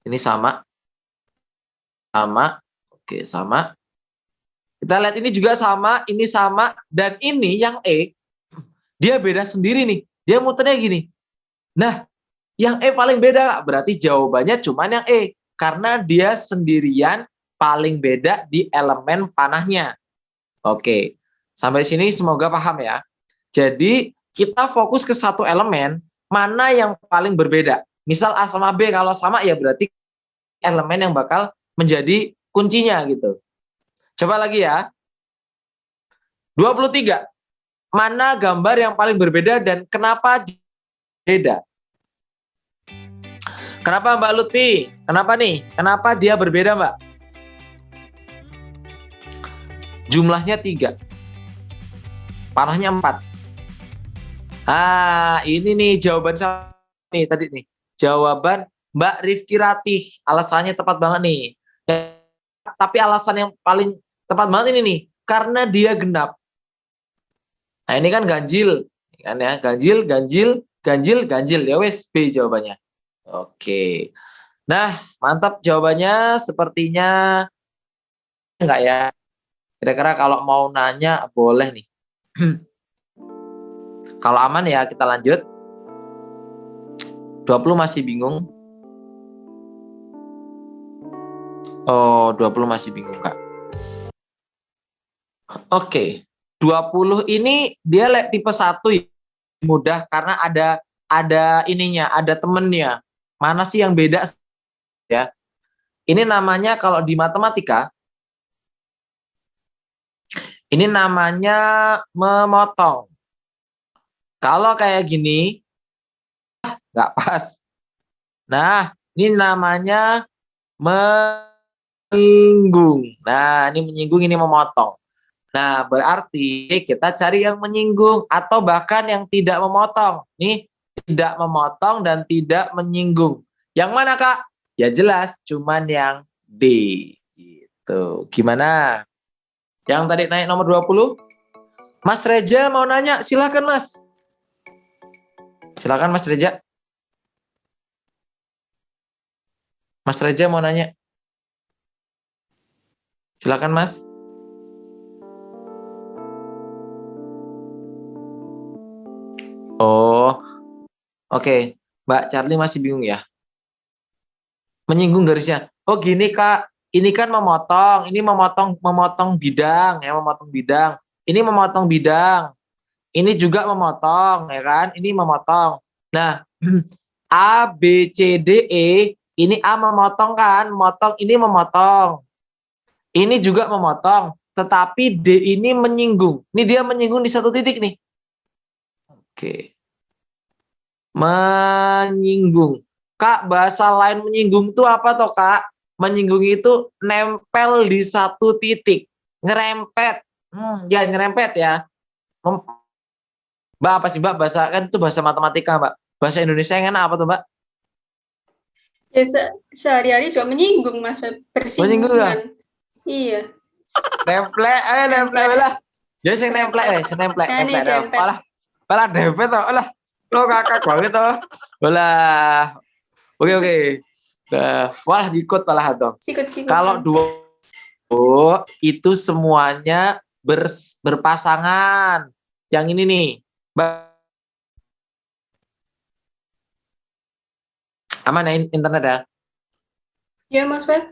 Ini sama. Sama. Oke, sama. Kita lihat ini juga sama, ini sama, dan ini yang E, dia beda sendiri nih. Dia muternya gini. Nah, yang E paling beda, Kak. Berarti jawabannya cuma yang E. Karena dia sendirian paling beda di elemen panahnya. Oke, sampai sini semoga paham ya. Jadi, kita fokus ke satu elemen, mana yang paling berbeda. Misal A sama B, kalau sama ya berarti elemen yang bakal menjadi kuncinya gitu. Coba lagi ya. 23. Mana gambar yang paling berbeda dan kenapa beda? Kenapa Mbak Lutfi? Kenapa nih? Kenapa dia berbeda, Mbak? Jumlahnya 3. Panahnya 4. Ini nih jawaban saya nih tadi nih. Jawaban Mbak Rifki Ratih. Alasannya tepat banget nih. Tapi alasan yang paling tepat banget ini nih, karena dia genap. Nah, ini kan ganjil, kan ya, ganjil, ganjil, ganjil, ganjil. Ya wes, B jawabannya. Oke. Nah, mantap jawabannya. Sepertinya enggak ya. Kira-kira kalau mau nanya boleh nih. Kalau aman ya kita lanjut. 20 masih bingung? Oh, 20 masih bingung, Kak. Oke. 20 ini dia tipe 1 ya. Mudah karena ada ininya, ada temennya. Mana sih yang beda ya? Ini namanya kalau di matematika ini namanya memotong. Kalau kayak gini nggak pas. Nah, ini namanya menyinggung. Nah, ini menyinggung, ini memotong. Nah, berarti kita cari yang menyinggung atau bahkan yang tidak memotong. Nih, tidak memotong dan tidak menyinggung. Yang mana, Kak? Ya jelas, cuman yang D. Gitu. Gimana? Yang tadi naik nomor 20? Mas Reja mau nanya, silakan Mas. Silakan Mas Reja. Mas Reja mau nanya. Silakan Mas. Oh, oke. Mbak Charlie masih bingung ya? Menyinggung garisnya. Oh gini Kak, ini kan memotong, ini memotong bidang, ya memotong bidang. Ini memotong bidang. Ini juga memotong, ya kan? Ini memotong. Nah, A, B, C, D, E, ini A memotong kan? Memotong, ini memotong. Ini juga memotong, tetapi D ini menyinggung. Ini dia menyinggung di satu titik nih. Oke. Menyinggung. Kak, bahasa lain menyinggung itu apa toh, Kak? Menyinggung itu nempel di satu titik. Ngerempet. Ya, nyerempet ya. Mbak, apa sih, Mbak? Bahasa kan itu bahasa matematika, Mbak. Bahasa Indonesia yang enak apa tuh, Mbak? Ya, sehari-hari juga menyinggung, Mas. Menyinggung ya? Bersinggungan. Iya. Nemplek, nemplek lah. Jadi sing nemplek, nemplek. Nah, ini dempet. Malah dempet toh. Alah, lo kakak banget toh. Walah. Oke. Nah, malah ikut malah toh. Sikut-sikut. Kalau 2 itu semuanya berpasangan. Yang ini nih. Aman ya internet ya? Ya, Mas Feb.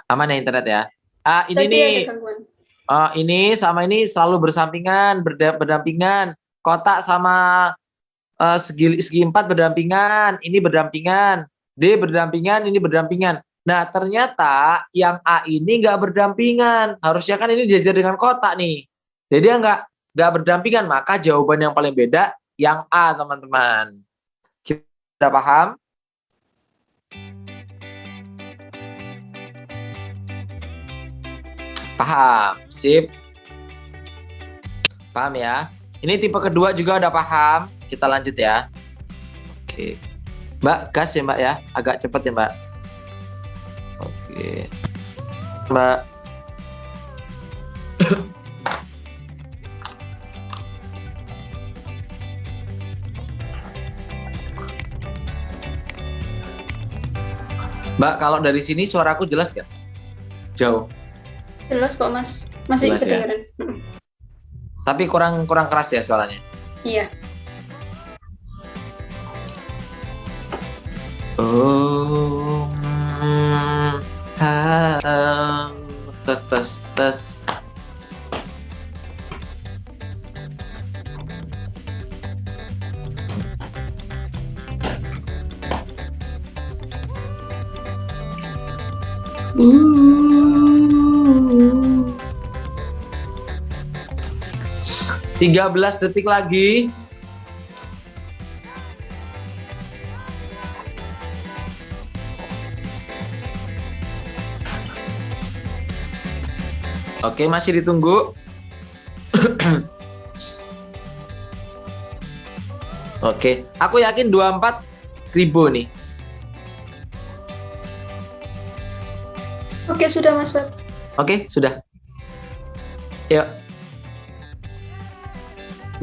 Aman ya internet ya? Ini Tapi nih. ada gangguan. Ini sama ini selalu bersampingan, berdampingan. Kotak sama segi empat berdampingan, ini berdampingan. D berdampingan, ini berdampingan. Nah, ternyata yang A ini nggak berdampingan. Harusnya kan ini diajar dengan kotak nih. Jadi dia nggak berdampingan. Maka jawaban yang paling beda yang A, teman-teman. Kita paham? Paham. Sip. Paham ya? Ini tipe kedua juga udah paham. Kita lanjut ya. Oke. Mbak, gas ya Mbak ya. Agak cepet ya Mbak. Oke. Mbak. Mbak, kalau dari sini suaraku jelas gak? Jauh. Jelas kok, Mas. Masih Jelas, ya? kedengeran. Tapi kurang keras ya suaranya. Iya. Oh, tes. Hmm. 13 detik lagi. Oke, masih ditunggu. Oke, aku yakin 24 ribu nih. Oke, sudah Mas Fat. Oke, sudah. Yuk.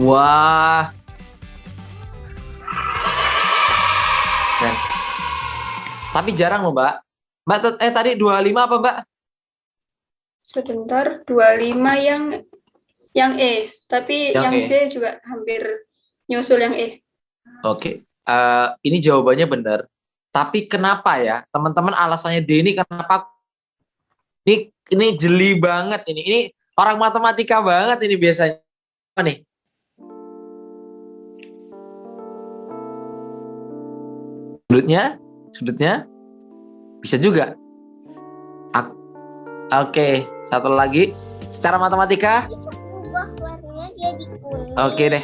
Wah. Keren. Tapi jarang loh, Mbak. Mbak, tadi 25 apa, Mbak? Sebentar, 25 yang E, tapi Yang yang E. D juga hampir nyusul yang E. Oke. Ini jawabannya benar. Tapi kenapa ya? Teman-teman alasannya D ini kenapa? Ini jeli banget ini. Ini orang matematika banget ini biasanya. Apa nih? Sudutnya bisa juga. Oke, satu lagi. Secara matematika. Bisa berubah warnanya jadi kuning. Oke deh.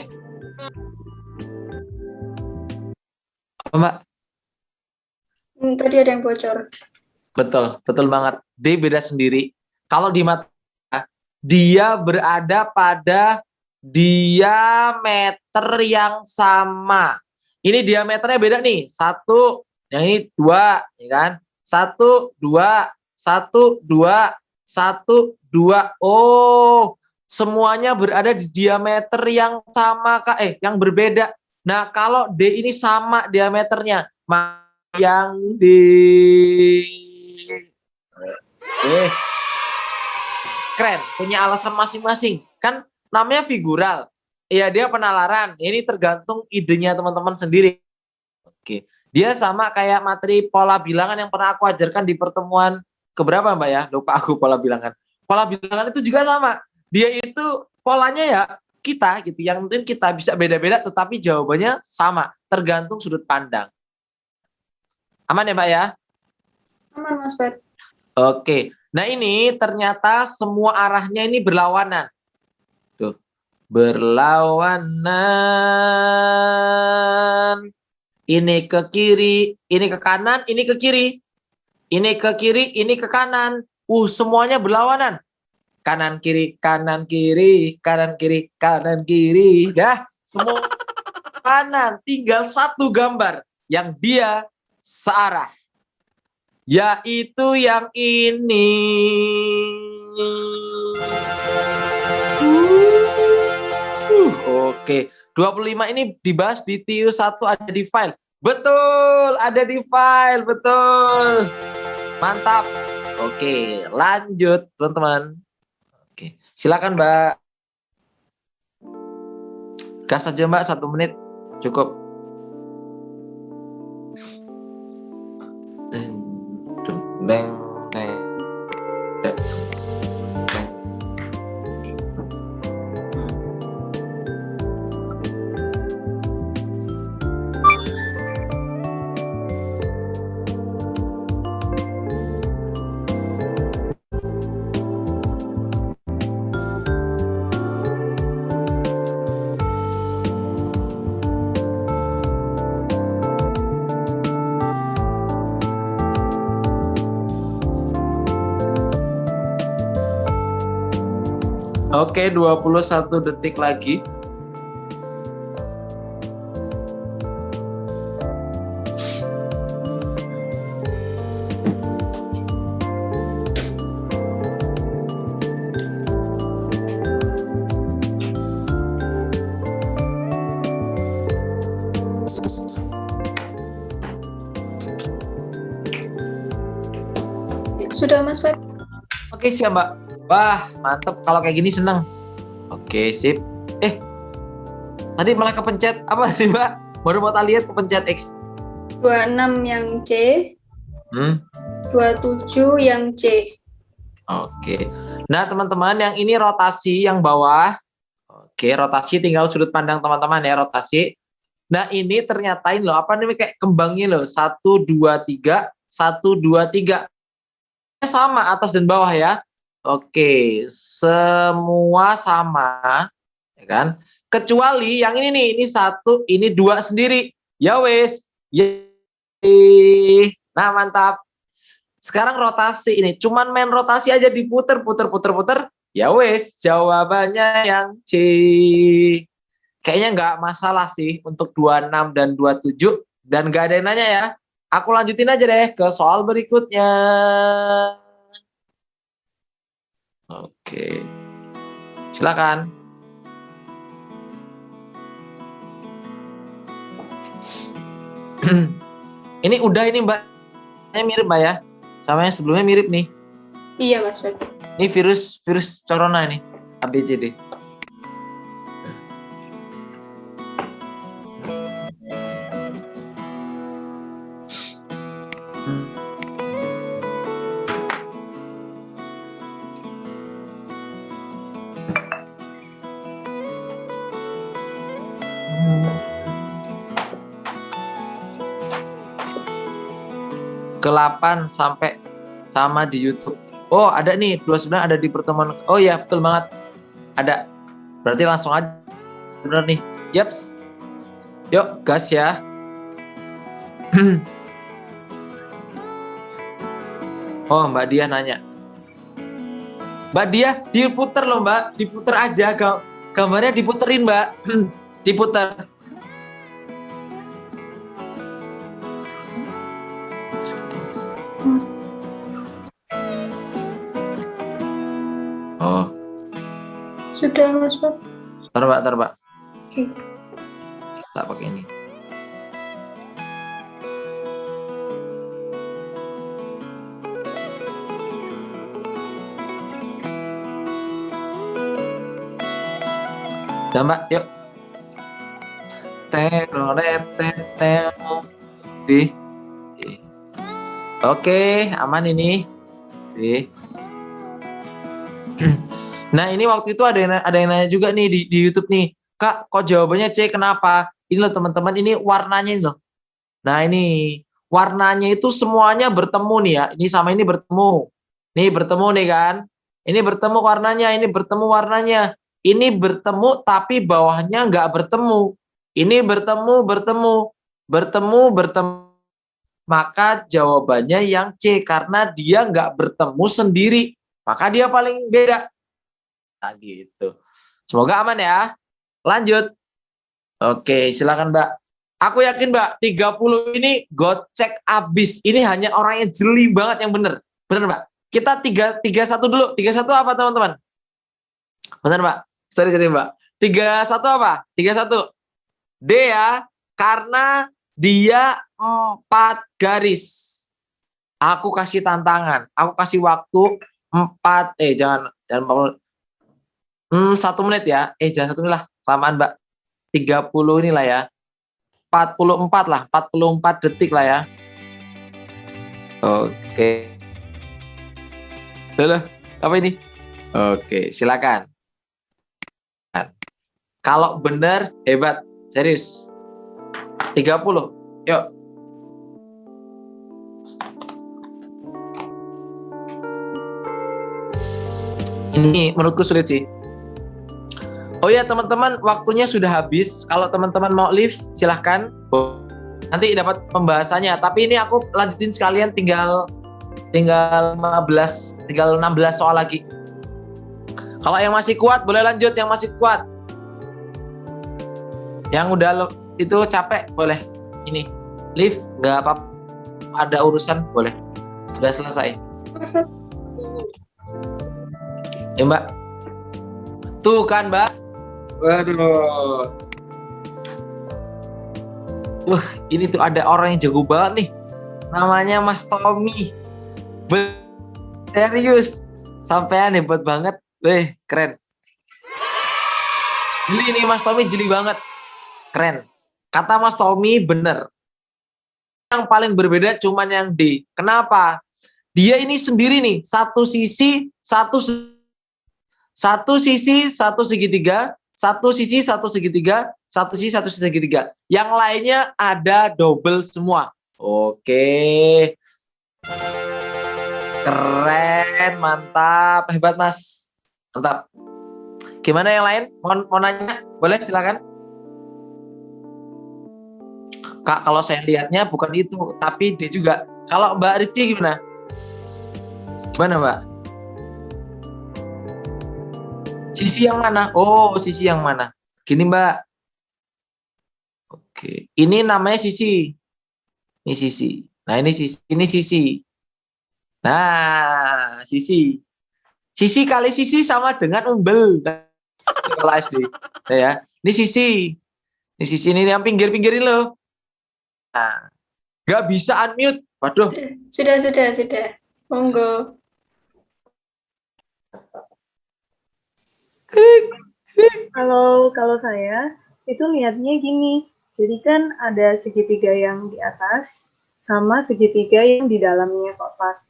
Apa, Mbak? Tadi ada yang bocor. Betul banget. D beda sendiri. Kalau di matematika, dia berada pada diameter yang sama. Ini diameternya beda nih. 1, yang ini 2, ya kan? 1, 2, 1, 2, 1, 2. Oh, semuanya berada di diameter yang sama, Kak. Yang berbeda. Nah, kalau D ini sama diameternya, maka yang di keren, punya alasan masing-masing. Kan namanya figural. Ya, dia penalaran. Ini tergantung idenya teman-teman sendiri. Oke. Dia sama kayak materi pola bilangan yang pernah aku ajarkan di pertemuan keberapa, Mbak ya? Lupa aku pola bilangan. Pola bilangan itu juga sama. Dia itu polanya ya kita gitu. Yang mungkin kita bisa beda-beda tetapi jawabannya sama, tergantung sudut pandang. Aman ya, Mbak ya? Aman, Mas Fat. Oke. Nah, ini ternyata semua arahnya ini berlawanan. Tuh. Berlawanan. Ini ke kiri, ini ke kanan, ini ke kiri. Ini ke kiri, ini ke kanan. Semuanya berlawanan. Kanan kiri, kanan kiri, kanan kiri, kanan kiri. Dah, semua kanan. Tinggal satu gambar yang dia searah. Yaitu yang ini. Oke, 25 ini dibahas di TU1 ada di file. Betul, ada di file, betul. Mantap. Oke, lanjut teman-teman. Oke, silakan Mbak. Gas aja Mbak, 1 menit cukup. Oke, 21 detik lagi. Sudah Mas Feb. Oke, siap, Mbak. Wah, mantep. Kalau kayak gini seneng. Oke, sip. Tadi malah kepencet apa tadi, Mbak? Baru mau lihat kepencet X. 26 yang C, Hmm. 27 yang C. Oke. Nah, teman-teman, yang ini rotasi yang bawah. Oke, rotasi tinggal sudut pandang teman-teman ya, rotasi. Nah, ini ternyata ini loh, apa namanya kayak kembangnya loh. 1, 2, 3, 1, 2, 3. Sama atas dan bawah ya. Oke, semua sama, ya kan? Kecuali yang ini nih, ini 1, ini 2 sendiri. Ya wes. Yeay. Nah, mantap. Sekarang rotasi ini, cuman main rotasi aja diputer, puter. Ya wes, jawabannya yang C. Kayaknya nggak masalah sih untuk 26 dan 27 dan nggak ada yang nanya ya. Aku lanjutin aja deh ke soal berikutnya. Oke. Silakan. Ini udah ini Mbak. Ini mirip Mbak ya. Sama yang sebelumnya mirip nih. Iya Mas Feb. Ini virus corona nih. ABCD. Ke-8 sampai sama di YouTube. Oh, ada nih 29 ada di pertemuan. Oh ya, betul banget. Ada. Berarti langsung aja. Benar nih. Yaps. Yuk, gas ya. Oh, Mbak Dia nanya. Mbak Dia, diputer loh Mbak. Diputer aja. Gambarnya diputerin Mbak. Diputer. Oh, Sudah Mas Feb. ntar Mbak. Oke. Tak pakai ini. Udah Mbak, yuk. Di. Oke, aman ini. Di. Nah, ini waktu itu ada yang nanya juga nih di YouTube nih. Kak, kok jawabannya C, kenapa? Ini loh teman-teman, ini warnanya ini loh. Nah, ini warnanya itu semuanya bertemu nih ya. Ini sama ini bertemu. Nih bertemu nih kan. Ini bertemu warnanya, ini bertemu warnanya. Ini bertemu tapi bawahnya nggak bertemu. Ini bertemu. Maka jawabannya yang C karena dia nggak bertemu sendiri. Maka dia paling beda. Nah, gitu. Semoga aman ya. Lanjut. Oke, silakan Mbak. Aku yakin Mbak, 30 ini gocek abis. Ini hanya orang yang jeli banget yang bener. Bener Mbak. Kita 31 dulu. 31 apa teman-teman? Bener Mbak. Sorry Mbak. 31 apa? 31. D ya. Karena dia 4 garis. Aku kasih tantangan. Aku kasih waktu 4. Jangan 1 menit ya. Jangan 1 menit lah. Kelamaan Mbak. 30 inilah ya. 44 lah. 44 detik lah ya. Oke. Loh, apa ini? Oke, silakan. Kalau benar, hebat. Serius. 30. Yuk. Ini menurutku sulit sih. Oh ya teman-teman, waktunya sudah habis. Kalau teman-teman mau live, silahkan. Nanti dapat pembahasannya. Tapi ini aku lanjutin sekalian, tinggal 16 soal lagi. Kalau yang masih kuat boleh lanjut, yang masih kuat. Yang udah itu capek boleh ini lift, nggak apa-apa, ada urusan boleh, udah selesai ya Mbak. Tuh kan Mbak, waduh, ini tuh ada orang yang jago banget nih, namanya Mas Tommy. Serius, sampean hebat banget, keren. Jeli nih Mas Tommy, jeli banget, keren. Kata Mas Tommy bener. Yang paling berbeda cuman yang D. Kenapa? Dia ini sendiri nih, satu sisi satu segitiga, satu sisi satu segitiga, satu sisi satu segitiga. Yang lainnya ada double semua. Oke. Keren, mantap, hebat Mas. Mantap. Gimana yang lain? Mau nanya? Boleh, silakan. Kak, kalau saya lihatnya bukan itu, tapi dia juga. Kalau Mbak Rifki gimana? Gimana Mbak? Sisi yang mana? Oh, sisi yang mana? Gini Mbak. Oke, ini namanya sisi. Ini sisi. Nah, ini sisi. Ini sisi. Nah, sisi. Sisi kali sisi sama dengan umbel. Kalau SD. Nah, ya. Ini sisi. Ini sisi ini yang pinggir-pinggirin loh. Nah, nggak bisa unmute. Waduh. Sudah. Monggo. Kalau saya itu lihatnya gini. Jadi kan ada segitiga yang di atas sama segitiga yang di dalamnya kotak.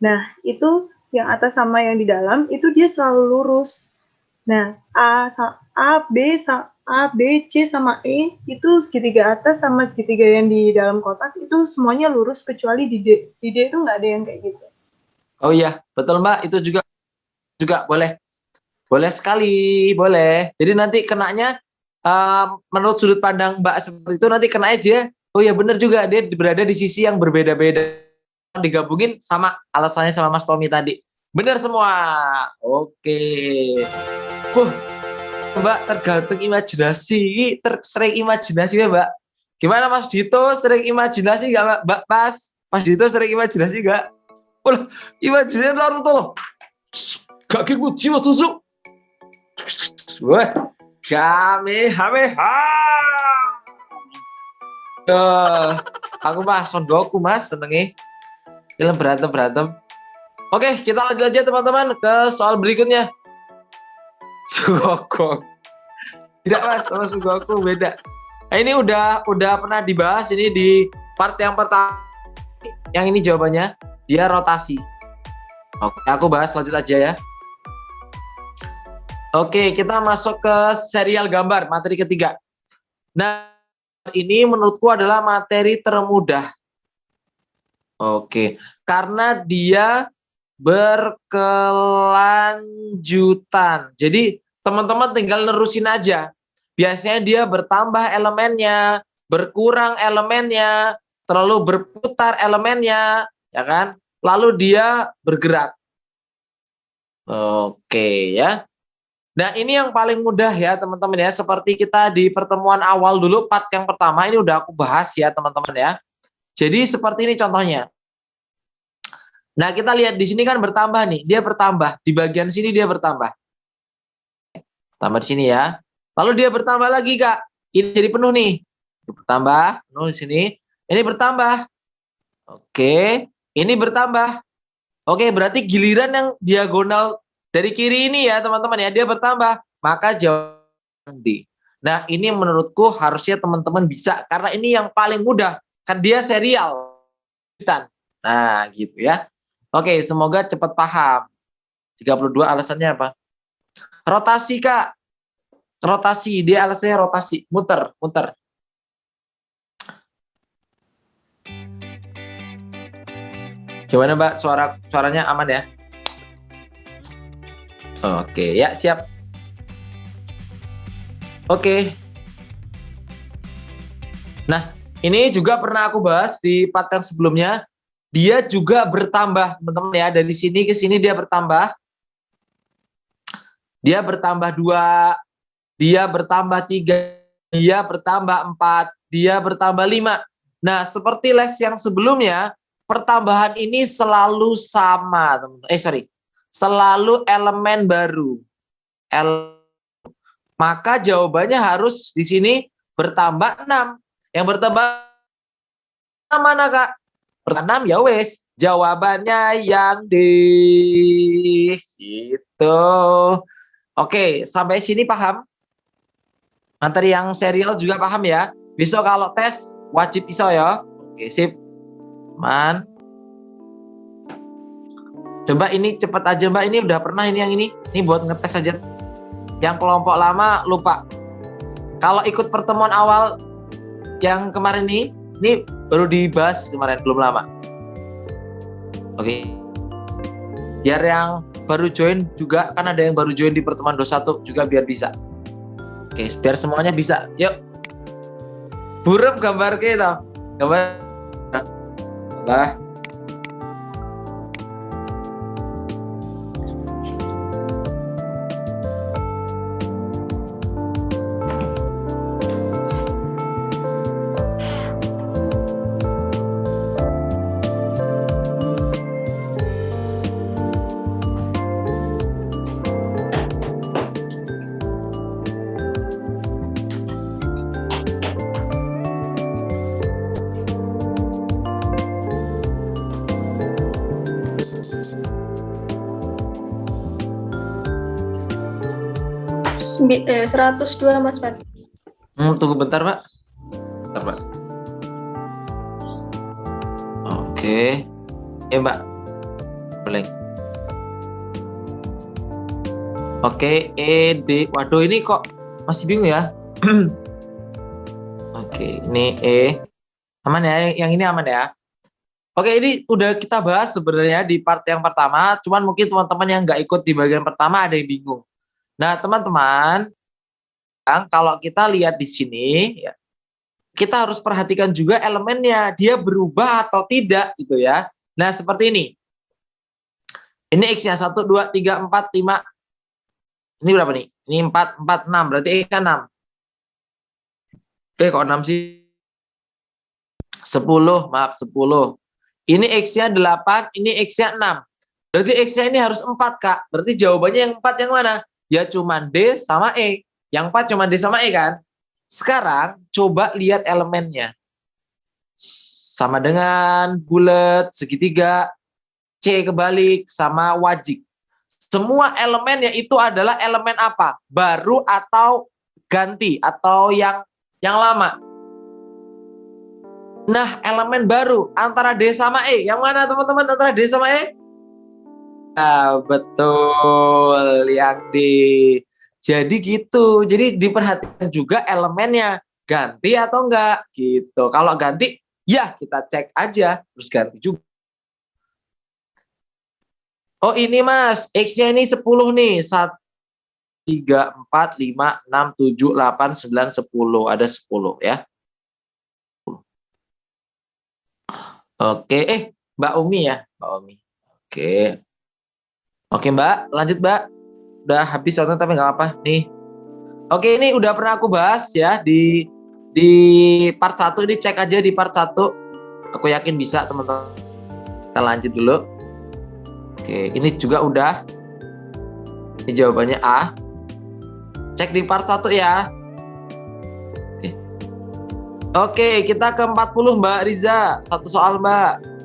Nah, itu yang atas sama yang di dalam itu dia selalu lurus. Nah, A, B, C, sama E itu segitiga atas sama segitiga yang di dalam kotak itu semuanya lurus kecuali di D. Di D itu nggak ada yang kayak gitu. Oh iya, betul Mbak. Itu juga boleh. Boleh sekali, boleh. Jadi nanti kenanya menurut sudut pandang Mbak seperti itu nanti kena aja. Oh iya benar juga, dia berada di sisi yang berbeda-beda. Digabungin sama alasannya sama Mas Tommy tadi. Benar semua. Oke. Mbak tergantung imajinasi, sering imajinasi ya Mbak. Gimana Mas Dito, sering imajinasi nggak Mbak? Mas Dito sering imajinasi nggak? Imajinasi baru tuh. Kakimu jiwa susuk. Wah, Kamehameha. Aku mah Son Goku Mas, senengi film berantem. Oke, kita lanjut aja teman-teman ke soal berikutnya. Sugokong. Tidak Mas, sama Sugokong beda. Nah, ini udah pernah dibahas ini di part yang pertama. Yang ini jawabannya, dia rotasi. Oke, aku bahas lanjut aja ya. Oke, kita masuk ke serial gambar, materi ketiga. Nah, ini menurutku adalah materi termudah. Oke, karena dia berkelanjutan. Jadi teman-teman tinggal nerusin aja. Biasanya dia bertambah elemennya, berkurang elemennya, terlalu berputar elemennya, ya kan? Lalu dia bergerak. Oke ya. Nah ini yang paling mudah ya teman-teman ya. Seperti kita di pertemuan awal dulu, part yang pertama ini udah aku bahas ya teman-teman ya. Jadi seperti ini contohnya. Nah, kita lihat di sini kan bertambah nih. Dia bertambah. Di bagian sini dia bertambah. Tambah di sini ya. Lalu dia bertambah lagi, Kak. Ini jadi penuh nih. Bertambah, penuh di sini. Ini bertambah. Oke. Ini bertambah. Oke, berarti giliran yang diagonal dari kiri ini ya, teman-teman ya. Dia bertambah. Maka jawaban D. Nah, ini menurutku harusnya teman-teman bisa. Karena ini yang paling mudah. Kan dia serial. Nah, gitu ya. Oke, semoga cepat paham. 32 alasannya apa? Rotasi, Kak. Rotasi, dia alasannya rotasi. Muter. Gimana, Mbak? Suaranya aman ya? Oke, ya siap. Oke. Nah, ini juga pernah aku bahas di part yang sebelumnya. Dia juga bertambah, teman-teman ya. Dari sini ke sini dia bertambah. Dia bertambah 2, dia bertambah 3, dia bertambah 4, dia bertambah 5. Nah, seperti les yang sebelumnya, pertambahan ini selalu sama, teman-teman. Selalu elemen baru. Maka jawabannya harus di sini bertambah 6. Yang bertambah mana, Kak? Bertambah 6 ya wes. Jawabannya yang D. Gitu. Oke, sampai sini paham? Materi yang serial juga paham ya? Besok kalau tes wajib iso ya. Oke, sip. Man. Coba ini cepet aja Mbak, ini udah pernah ini yang ini. Ini buat ngetes aja. Yang kelompok lama lupa. Kalau ikut pertemuan awal yang kemarin ini baru dibahas kemarin, belum lama. Oke. Biar yang baru join juga, kan ada yang baru join di pertemuan 21 juga biar bisa. Oke, biar semuanya bisa. Yuk. Burem gambar kita. Gambar. Lah. Sembi- 102 Mas Pat. Tunggu bentar, Pak. Bentar, Pak. Oke. Mbak. Boleh. Oke, E, D. Waduh, ini kok masih bingung ya? Oke, ini E. Aman ya? Yang ini aman ya? Oke, ini udah kita bahas sebenarnya di part yang pertama. Cuman mungkin teman-teman yang nggak ikut di bagian pertama ada yang bingung. Nah, teman-teman, kalau kita lihat di sini, ya, kita harus perhatikan juga elemennya, dia berubah atau tidak, gitu ya. Nah, seperti ini. Ini X-nya 1, 2, 3, 4, 5. Ini berapa nih? Ini 4, 4, 6. Berarti X-nya 6. Oke, kok 6 sih? 10, maaf, 10. Ini X-nya 8, ini X-nya 6. Berarti X-nya ini harus 4, Kak. Berarti jawabannya yang 4 yang mana? Ya cuma D sama E. Yang 4 cuma D sama E kan? Sekarang coba lihat elemennya. Sama dengan bulat, segitiga, C kebalik, sama wajik. Semua elemennya itu adalah elemen apa? Baru atau ganti? Atau yang lama? Nah, elemen baru antara D sama E. Yang mana teman-teman antara D sama E? Nah, betul, yang D. Jadi gitu. Jadi diperhatikan juga elemennya ganti atau enggak gitu. Kalau ganti, ya kita cek aja terus ganti juga. Oh ini Mas, X-nya ini 10 nih. 1, 3, 4, 5, 6, 7, 8, 9, 10. Ada 10 ya. Oke, Mbak Umi ya, Mbak Umi. Oke. Oke Mbak, lanjut Mbak. Udah habis waktu tapi nggak apa nih. Oke, ini udah pernah aku bahas ya di part 1. Ini cek aja di part 1. Aku yakin bisa teman-teman. Kita lanjut dulu. Oke, ini juga udah. Ini jawabannya A. Cek di part 1 ya. Oke, kita ke 40 Mbak Riza. Satu soal Mbak.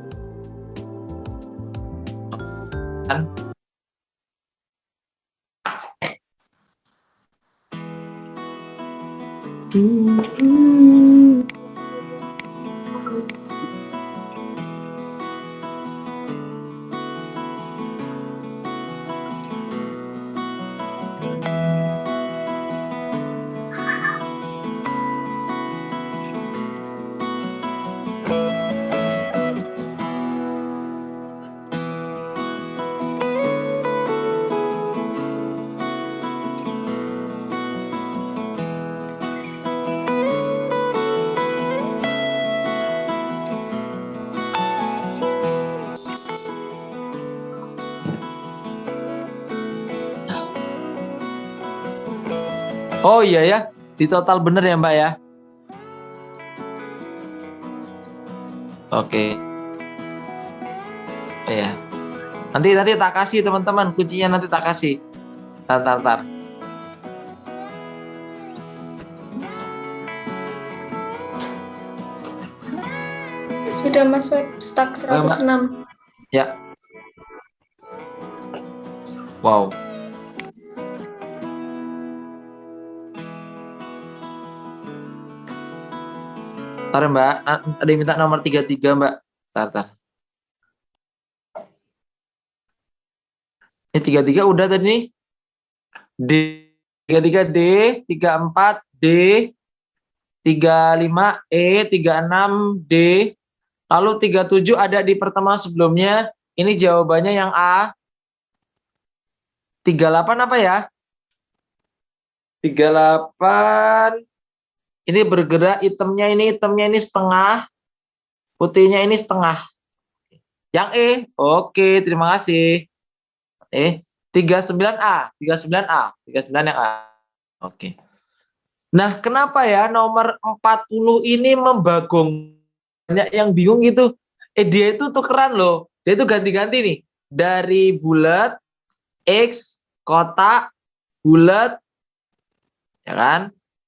Oh iya ya, di total bener ya Mbak ya. Oke. Iya. Nanti tak kasih teman-teman, kuncinya nanti tak kasih. Tar. Sudah Mas Web, stuck 106. Ya. Wow. Ntar Mbak, ada yang minta nomor 33 Mbak. Tar. Ini 33 udah tadi nih. D 33D, 34D, 35 E, 36 D. Lalu 37 ada di pertemuan sebelumnya. Ini jawabannya yang A. 38 apa ya? 38. Ini bergerak, hitamnya ini setengah, putihnya ini setengah. Yang E. Oke, terima kasih. 39A yang A. Oke. Nah, kenapa ya nomor 40 ini membagong? Banyak yang bingung gitu. Dia itu tukeran loh. Dia itu ganti-ganti nih. Dari bulat, X, kotak, bulat, ya kan?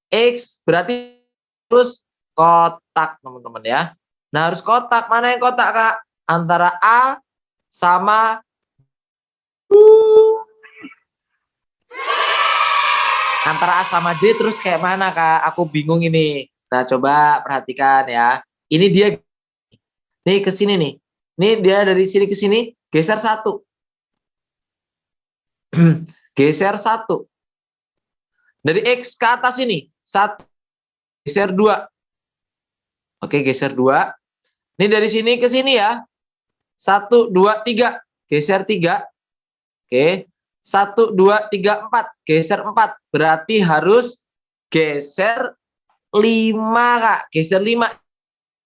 X berarti terus kotak, teman-teman ya. Nah, harus kotak. Mana yang kotak, Kak? Antara A sama antara A sama D terus kayak mana, Kak? Aku bingung ini. Nah, coba perhatikan ya. Ini dia nih ke sini nih. Ini dia dari sini ke sini geser satu. Geser satu. Dari X ke atas ini, 1 geser 2. Oke, geser 2. Ini dari sini ke sini ya. 1 2 3, geser 3. Oke. 1 2 3 4, geser 4. Berarti harus geser 5, Kak. Geser 5.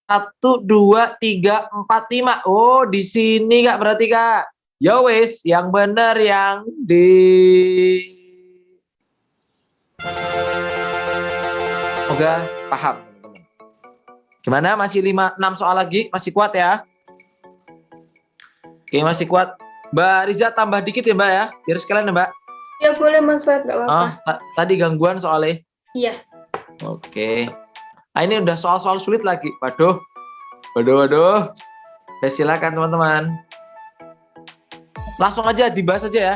1 2 3 4 5. Oh, di sini, Kak, berarti, Kak. Ya wes, yang benar yang di Semoga paham, teman-teman. Gimana? Masih 6 soal lagi? Masih kuat ya? Oke, masih kuat. Mbak Riza tambah dikit ya, Mbak ya? Biar sekalian ya, Mbak. Ya boleh Mas Web, nggak apa-apa. Tadi gangguan soalnya. Iya. Oke. Nah, ini udah soal-soal sulit lagi. Waduh. Ya, silakan teman-teman. Langsung aja dibahas aja ya.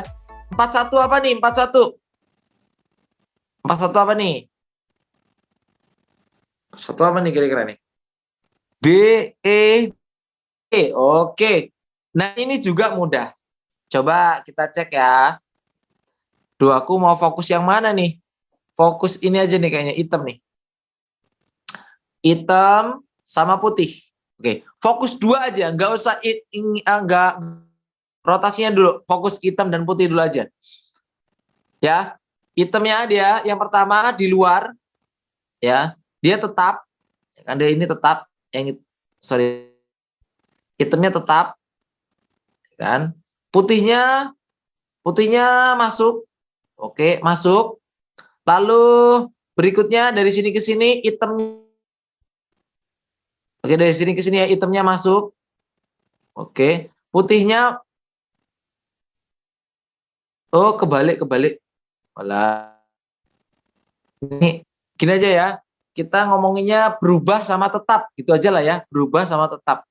41 apa nih? 41. 41 apa nih? Satu apa nih kira-kira nih? B, E, E. Oke. Nah, ini juga mudah. Coba kita cek ya. Duh, aku mau fokus yang mana nih? Fokus ini aja nih kayaknya, hitam nih. Hitam sama putih. Oke, fokus 2 aja. Nggak usah nggak rotasinya dulu. Fokus hitam dan putih dulu aja. Ya, hitamnya dia yang pertama di luar. Ya. Dia tetap, kan dia ini tetap, hitamnya tetap, kan? Putihnya masuk, oke, masuk. Lalu berikutnya dari sini ke sini hitamnya, oke, dari sini ke sini ya hitamnya masuk, oke, putihnya, oh kebalik, malah, ini gini aja ya. Kita ngomonginnya berubah sama tetap, gitu aja lah ya, berubah sama tetap.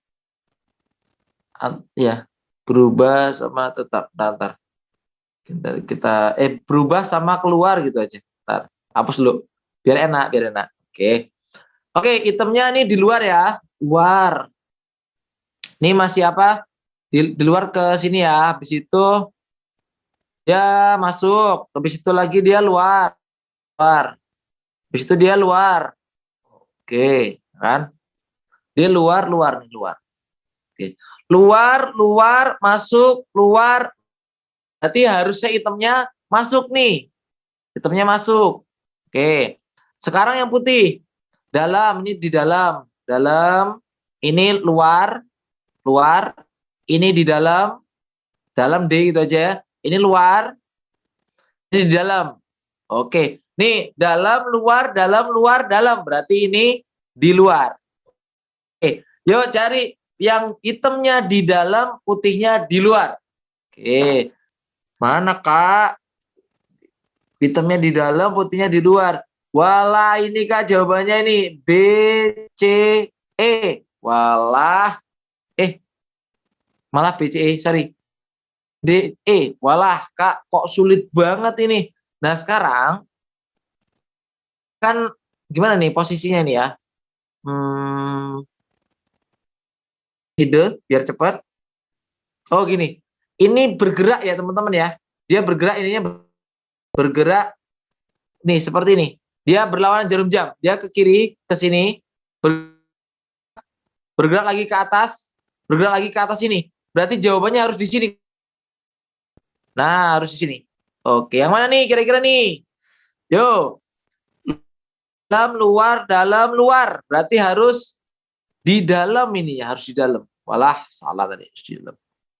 Ya, berubah sama tetap. Ntar. Kita berubah sama keluar gitu aja. Ntar, hapus dulu. Biar enak. Oke, hitamnya nih di luar ya, luar. Ini masih apa? Di luar ke sini ya. Habis itu dia masuk, habis itu lagi dia luar. Habis itu dia luar. Oke, kan? Dia luar. Oke. Luar, masuk, luar. Berarti harusnya hitamnya masuk nih. Hitamnya masuk. Oke. Sekarang yang putih. Dalam, ini di dalam. Dalam, ini luar. Ini di dalam. Dalam D gitu aja ya. Ini luar. Ini di dalam. Oke. Nih, dalam, luar, dalam, luar, dalam. Berarti ini di luar. Oke, yuk cari yang hitamnya di dalam, putihnya di luar. Oke, mana Kak? Hitamnya di dalam, putihnya di luar. Walah, ini Kak jawabannya ini B, C, E. Walah, malah B, C, E, sorry. D, E. Walah Kak, kok sulit banget ini. Nah sekarang, kan gimana nih posisinya nih ya? Ide, biar cepat. Oh gini, ini bergerak ya teman-teman ya. Dia bergerak, ininya bergerak nih seperti ini. Dia berlawanan jarum jam. Dia ke kiri, ke sini, bergerak lagi ke atas, bergerak lagi ke atas sini. Berarti jawabannya harus di sini. Nah, harus di sini. Oke, yang mana nih kira-kira nih? Yo, dalam, luar, dalam, luar. Berarti harus di dalam ini ya, harus di dalam. Walah, salah tadi, harus di dalam.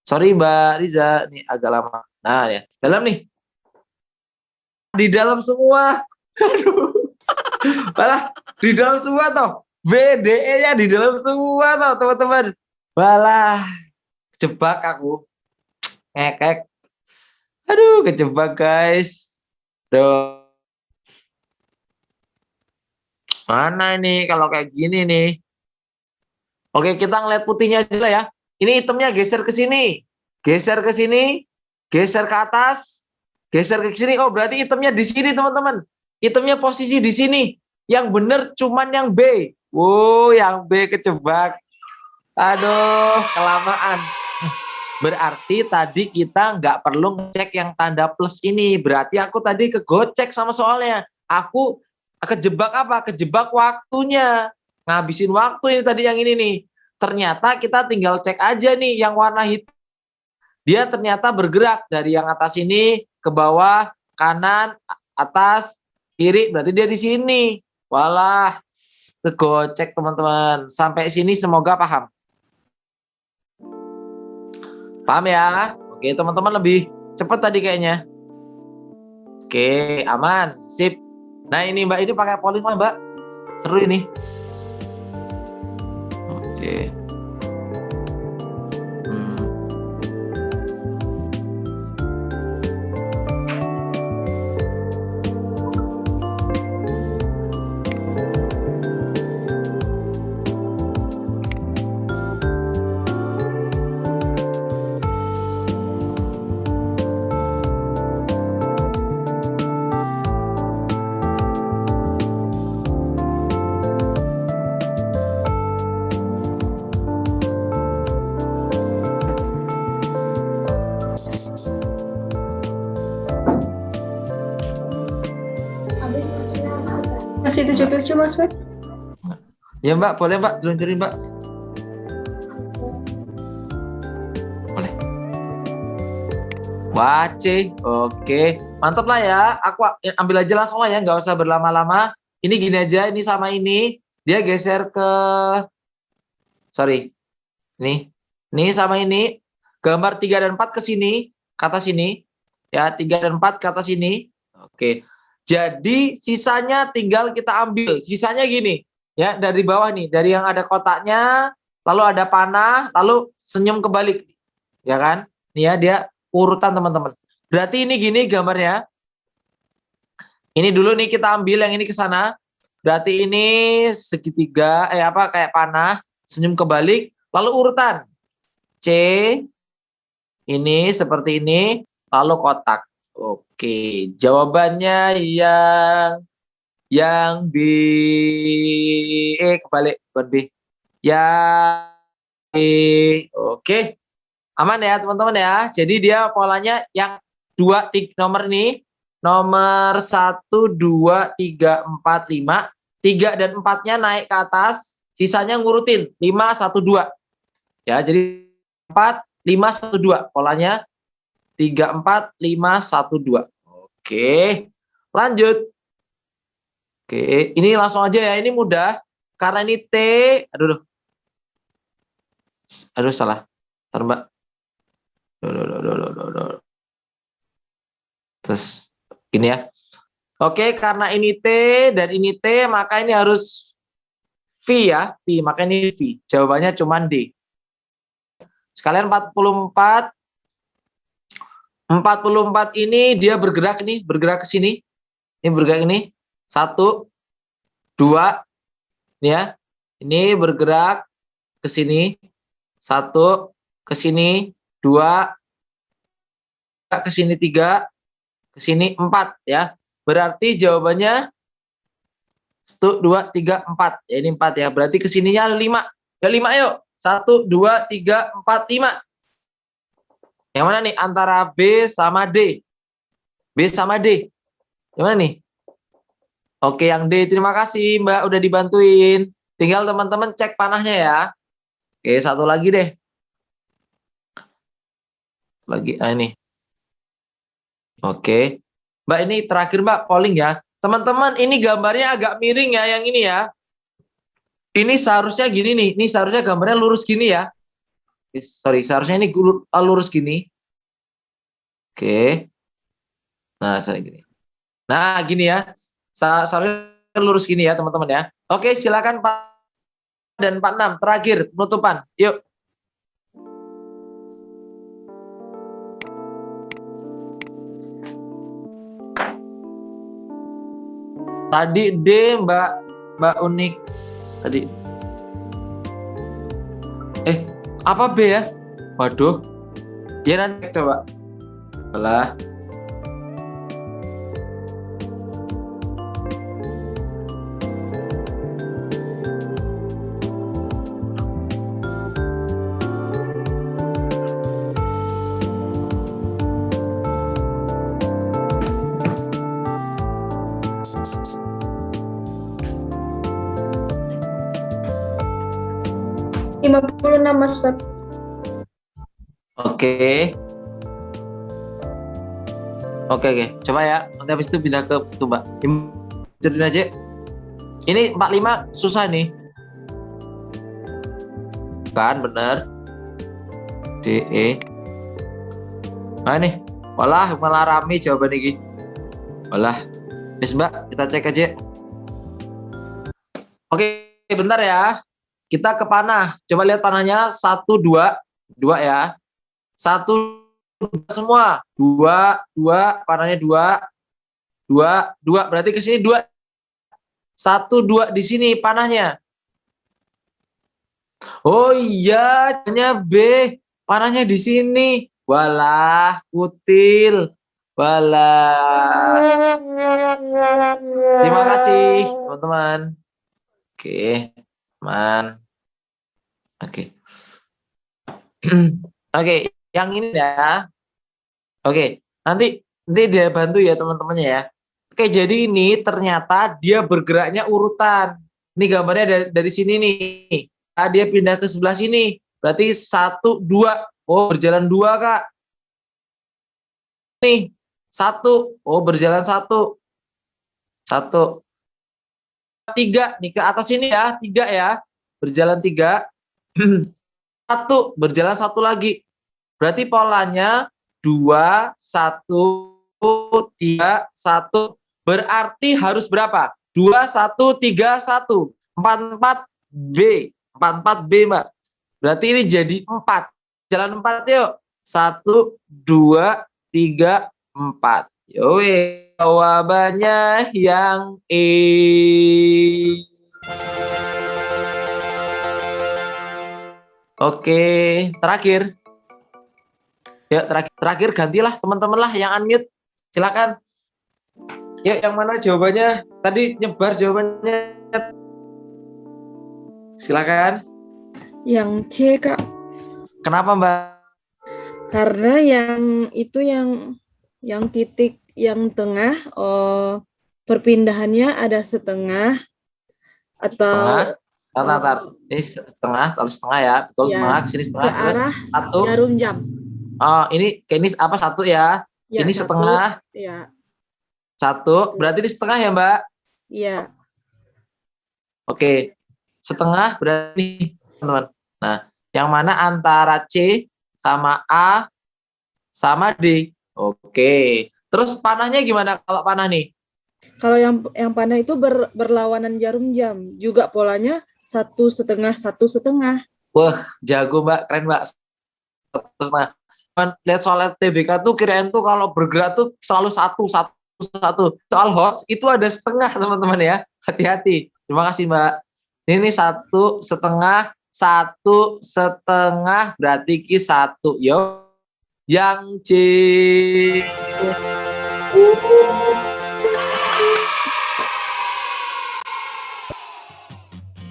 Sorry Mbak Riza, nih agak lama. Nah ya, dalam nih. Di dalam semua. Aduh. Walah, di dalam semua toh. BDE-nya di dalam semua toh, teman-teman. Walah, kejebak aku. Ngekek. Aduh, kejebak guys. Duh. Mana ini kalau kayak gini nih? Oke, kita ngeliat putihnya aja lah ya. Ini hitamnya geser ke sini. Geser ke sini. Geser ke atas. Geser ke sini. Oh, berarti hitamnya di sini, teman-teman. Hitamnya posisi di sini. Yang bener cuman yang B. Wow, yang B kejebak. Aduh, kelamaan. Berarti tadi kita nggak perlu ngecek yang tanda plus ini. Berarti aku tadi kegocek sama soalnya. Aku kejebak apa? Kejebak waktunya. Ngabisin waktu ini tadi yang ini nih. Ternyata kita tinggal cek aja nih yang warna hitam. Dia ternyata bergerak dari yang atas ini ke bawah, kanan, atas, kiri. Berarti dia di sini. Walah, kegocek teman-teman. Sampai sini semoga paham. Paham ya? Oke, teman-teman lebih cepat tadi kayaknya. Oke, aman. Sip. Nah, ini Mbak, ini pakai polling lah, Mbak. Seru ini. Oke. Masih 77 Mas Web? Ya Mbak, boleh Mbak, jelunjurin Mbak. Boleh. Wace, oke. Mantap lah ya, aku ambil aja langsung lah ya, nggak usah berlama-lama. Ini gini aja, ini sama ini. Dia geser ke, sorry. Nih sama ini. Gambar 3 dan 4 ke sini, ke atas sini. Ya, 3 dan 4 ke atas sini. Oke. Jadi sisanya tinggal kita ambil. Sisanya gini, ya dari bawah nih, dari yang ada kotaknya, lalu ada panah, lalu senyum kebalik, ya kan? Nih ya dia urutan teman-teman. Berarti ini gini gambarnya. Ini dulu nih kita ambil yang ini ke sana. Berarti ini segitiga, kayak panah, senyum kebalik, lalu urutan C. Ini seperti ini, lalu kotak. Oke, jawabannya yang B, kebalik, bukan B. Yang B. Oke, aman ya teman-teman ya. Jadi dia polanya yang nomor ini, nomor 1, 2, 3, 4, 5. 3 dan 4-nya naik ke atas, sisanya ngurutin 5, 1, 2. Ya, jadi 4, 5, 1, 2 polanya. 3, 4, 5, 1, 2. Oke, lanjut. Oke, ini langsung aja ya, ini mudah. Karena ini T, aduh salah. Ntar Mbak. Terus, ini ya. Oke, karena ini T dan ini T, maka ini harus V ya. V, maka ini V. Jawabannya cuma D. Sekalian 44. 44 ini dia bergerak nih, bergerak ke sini. Ini bergerak ini. 1, 2, ya. Ini bergerak ke sini. 1, ke sini. 2, ke sini 3, ke sini 4 ya. Berarti jawabannya 1, 2, 3, 4. Ya, ini 4 ya. Berarti kesininya 5. Ke 5 yuk. 1, 2, 3, 4, 5. Yang mana nih? Antara B sama D. B sama D. Yang mana nih? Oke, yang D. Terima kasih Mbak udah dibantuin. Tinggal teman-teman cek panahnya ya. Oke, satu lagi deh. Lagi, ini. Oke. Mbak, ini terakhir Mbak, polling ya. Teman-teman, ini gambarnya agak miring ya, yang ini ya. Ini seharusnya gini nih. Ini seharusnya gambarnya lurus gini ya. Sorry, seharusnya ini lurus gini. Oke. Nah, saya gini. Nah, gini ya. Seharusnya lurus gini ya, teman-teman ya. Oke, silakan Pak dan Pak 6. Terakhir, penutupan. Yuk. Tadi D, Mbak Unik. Tadi. Apa B ya? Waduh. Ya nanti coba. Belah. Lima 56 Mas Feb. Oke. Oke. Coba ya. Nanti habis itu pindah ke itu, Mbak. Jadi aja. Ini 45 susah nih. Kan bener. D, E. Nah nih. Walah, malah rame jawaban ini. Walah. Bis Mbak, kita cek aja. Oke, bentar ya. Kita ke panah. Coba lihat panahnya. 1, 2. 2 ya. 1, 2 semua. 2, 2. Panahnya 2. 2, 2. Berarti ke sini 2. 1, 2 di sini panahnya. Oh iya, panahnya B. Panahnya di sini. Walah, kutil. Walah. Terima kasih, teman-teman. Oke, teman. Oke. Oke, yang ini ya. Oke, nanti dia bantu ya teman-temannya ya. Oke, jadi ini ternyata dia bergeraknya urutan. Ini gambarnya dari sini nih. Nah, dia pindah ke sebelah sini. Berarti 1, 2. Oh, berjalan 2, Kak. Nih, 1. Oh, berjalan 1. 1. 3. Nih ke atas ini ya. 3 ya. Berjalan 3. 1. Berjalan 1 lagi. Berarti polanya 2, 1, 3, 1. Berarti harus berapa? 2, 1, 3, 1. 44 B. 44 B, Mbak. Berarti ini jadi 4. Jalan 4 yuk. 1, 2, 3, 4. Yowes. Jawabannya yang E. Oke, terakhir. Ya, terakhir gantilah teman-teman lah yang unmute. Silakan. Ya, yang mana jawabannya? Tadi nyebar jawabannya. Silakan. Yang C, Kak. Kenapa, Mbak? Karena yang itu yang titik yang tengah, perpindahannya ada setengah atau Setengah. Ini setengah, terus setengah ya. Betul, ya, setengah ke sini setengah ke terus arah 1. jarum jam. Oh, ini kayak ini apa 1 ya? Ya, Ini 1, setengah. ya. 1. Berarti ini setengah ya, Mbak? Iya. Oke. Setengah berarti, teman-teman. Nah, yang mana antara C sama A sama D. Oke. Terus panahnya gimana kalau panah nih? Kalau yang panah itu berlawanan jarum jam. Juga polanya 1,5, 1,5. Wah, jago Mbak, keren Mbak. Terus nah, lihat soal TBK tuh kirain tuh kalau bergerak tuh selalu satu. Soal HOTS itu ada setengah teman-teman ya. Hati-hati. Terima kasih Mbak. Ini 1,5, 1,5 berarti ki 1. Yo, yang C.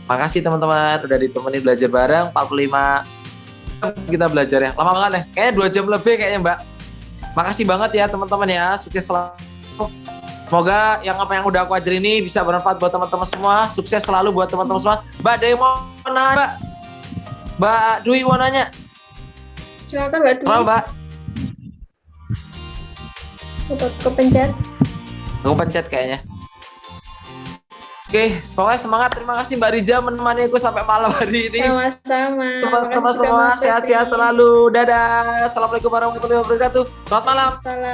Makasih teman-teman udah ditemani belajar bareng 45 kita belajar ya. Lama banget ya. Kayaknya 2 jam lebih kayaknya Mbak. Makasih banget ya teman-teman ya. Sukses selalu. Semoga yang apa yang udah aku ajarin ini bisa bermanfaat buat teman-teman semua. Sukses selalu buat teman-teman semua. Mbak Dewi mau nanya, Mbak Dwi mau nanya. Silakan Mbak Dwi. Kenapa Mbak? Coba kepencet. Aku pencet kayaknya. Oke, pokoknya semangat. Terima kasih Mbak Rija menemani aku sampai malam hari ini. Sama-sama. Teman-teman Makasih juga, semua Mas sehat-sehat Febri. selalu. Dadah. Assalamualaikum warahmatullahi wabarakatuh. Selamat malam. Waalaikumsalam.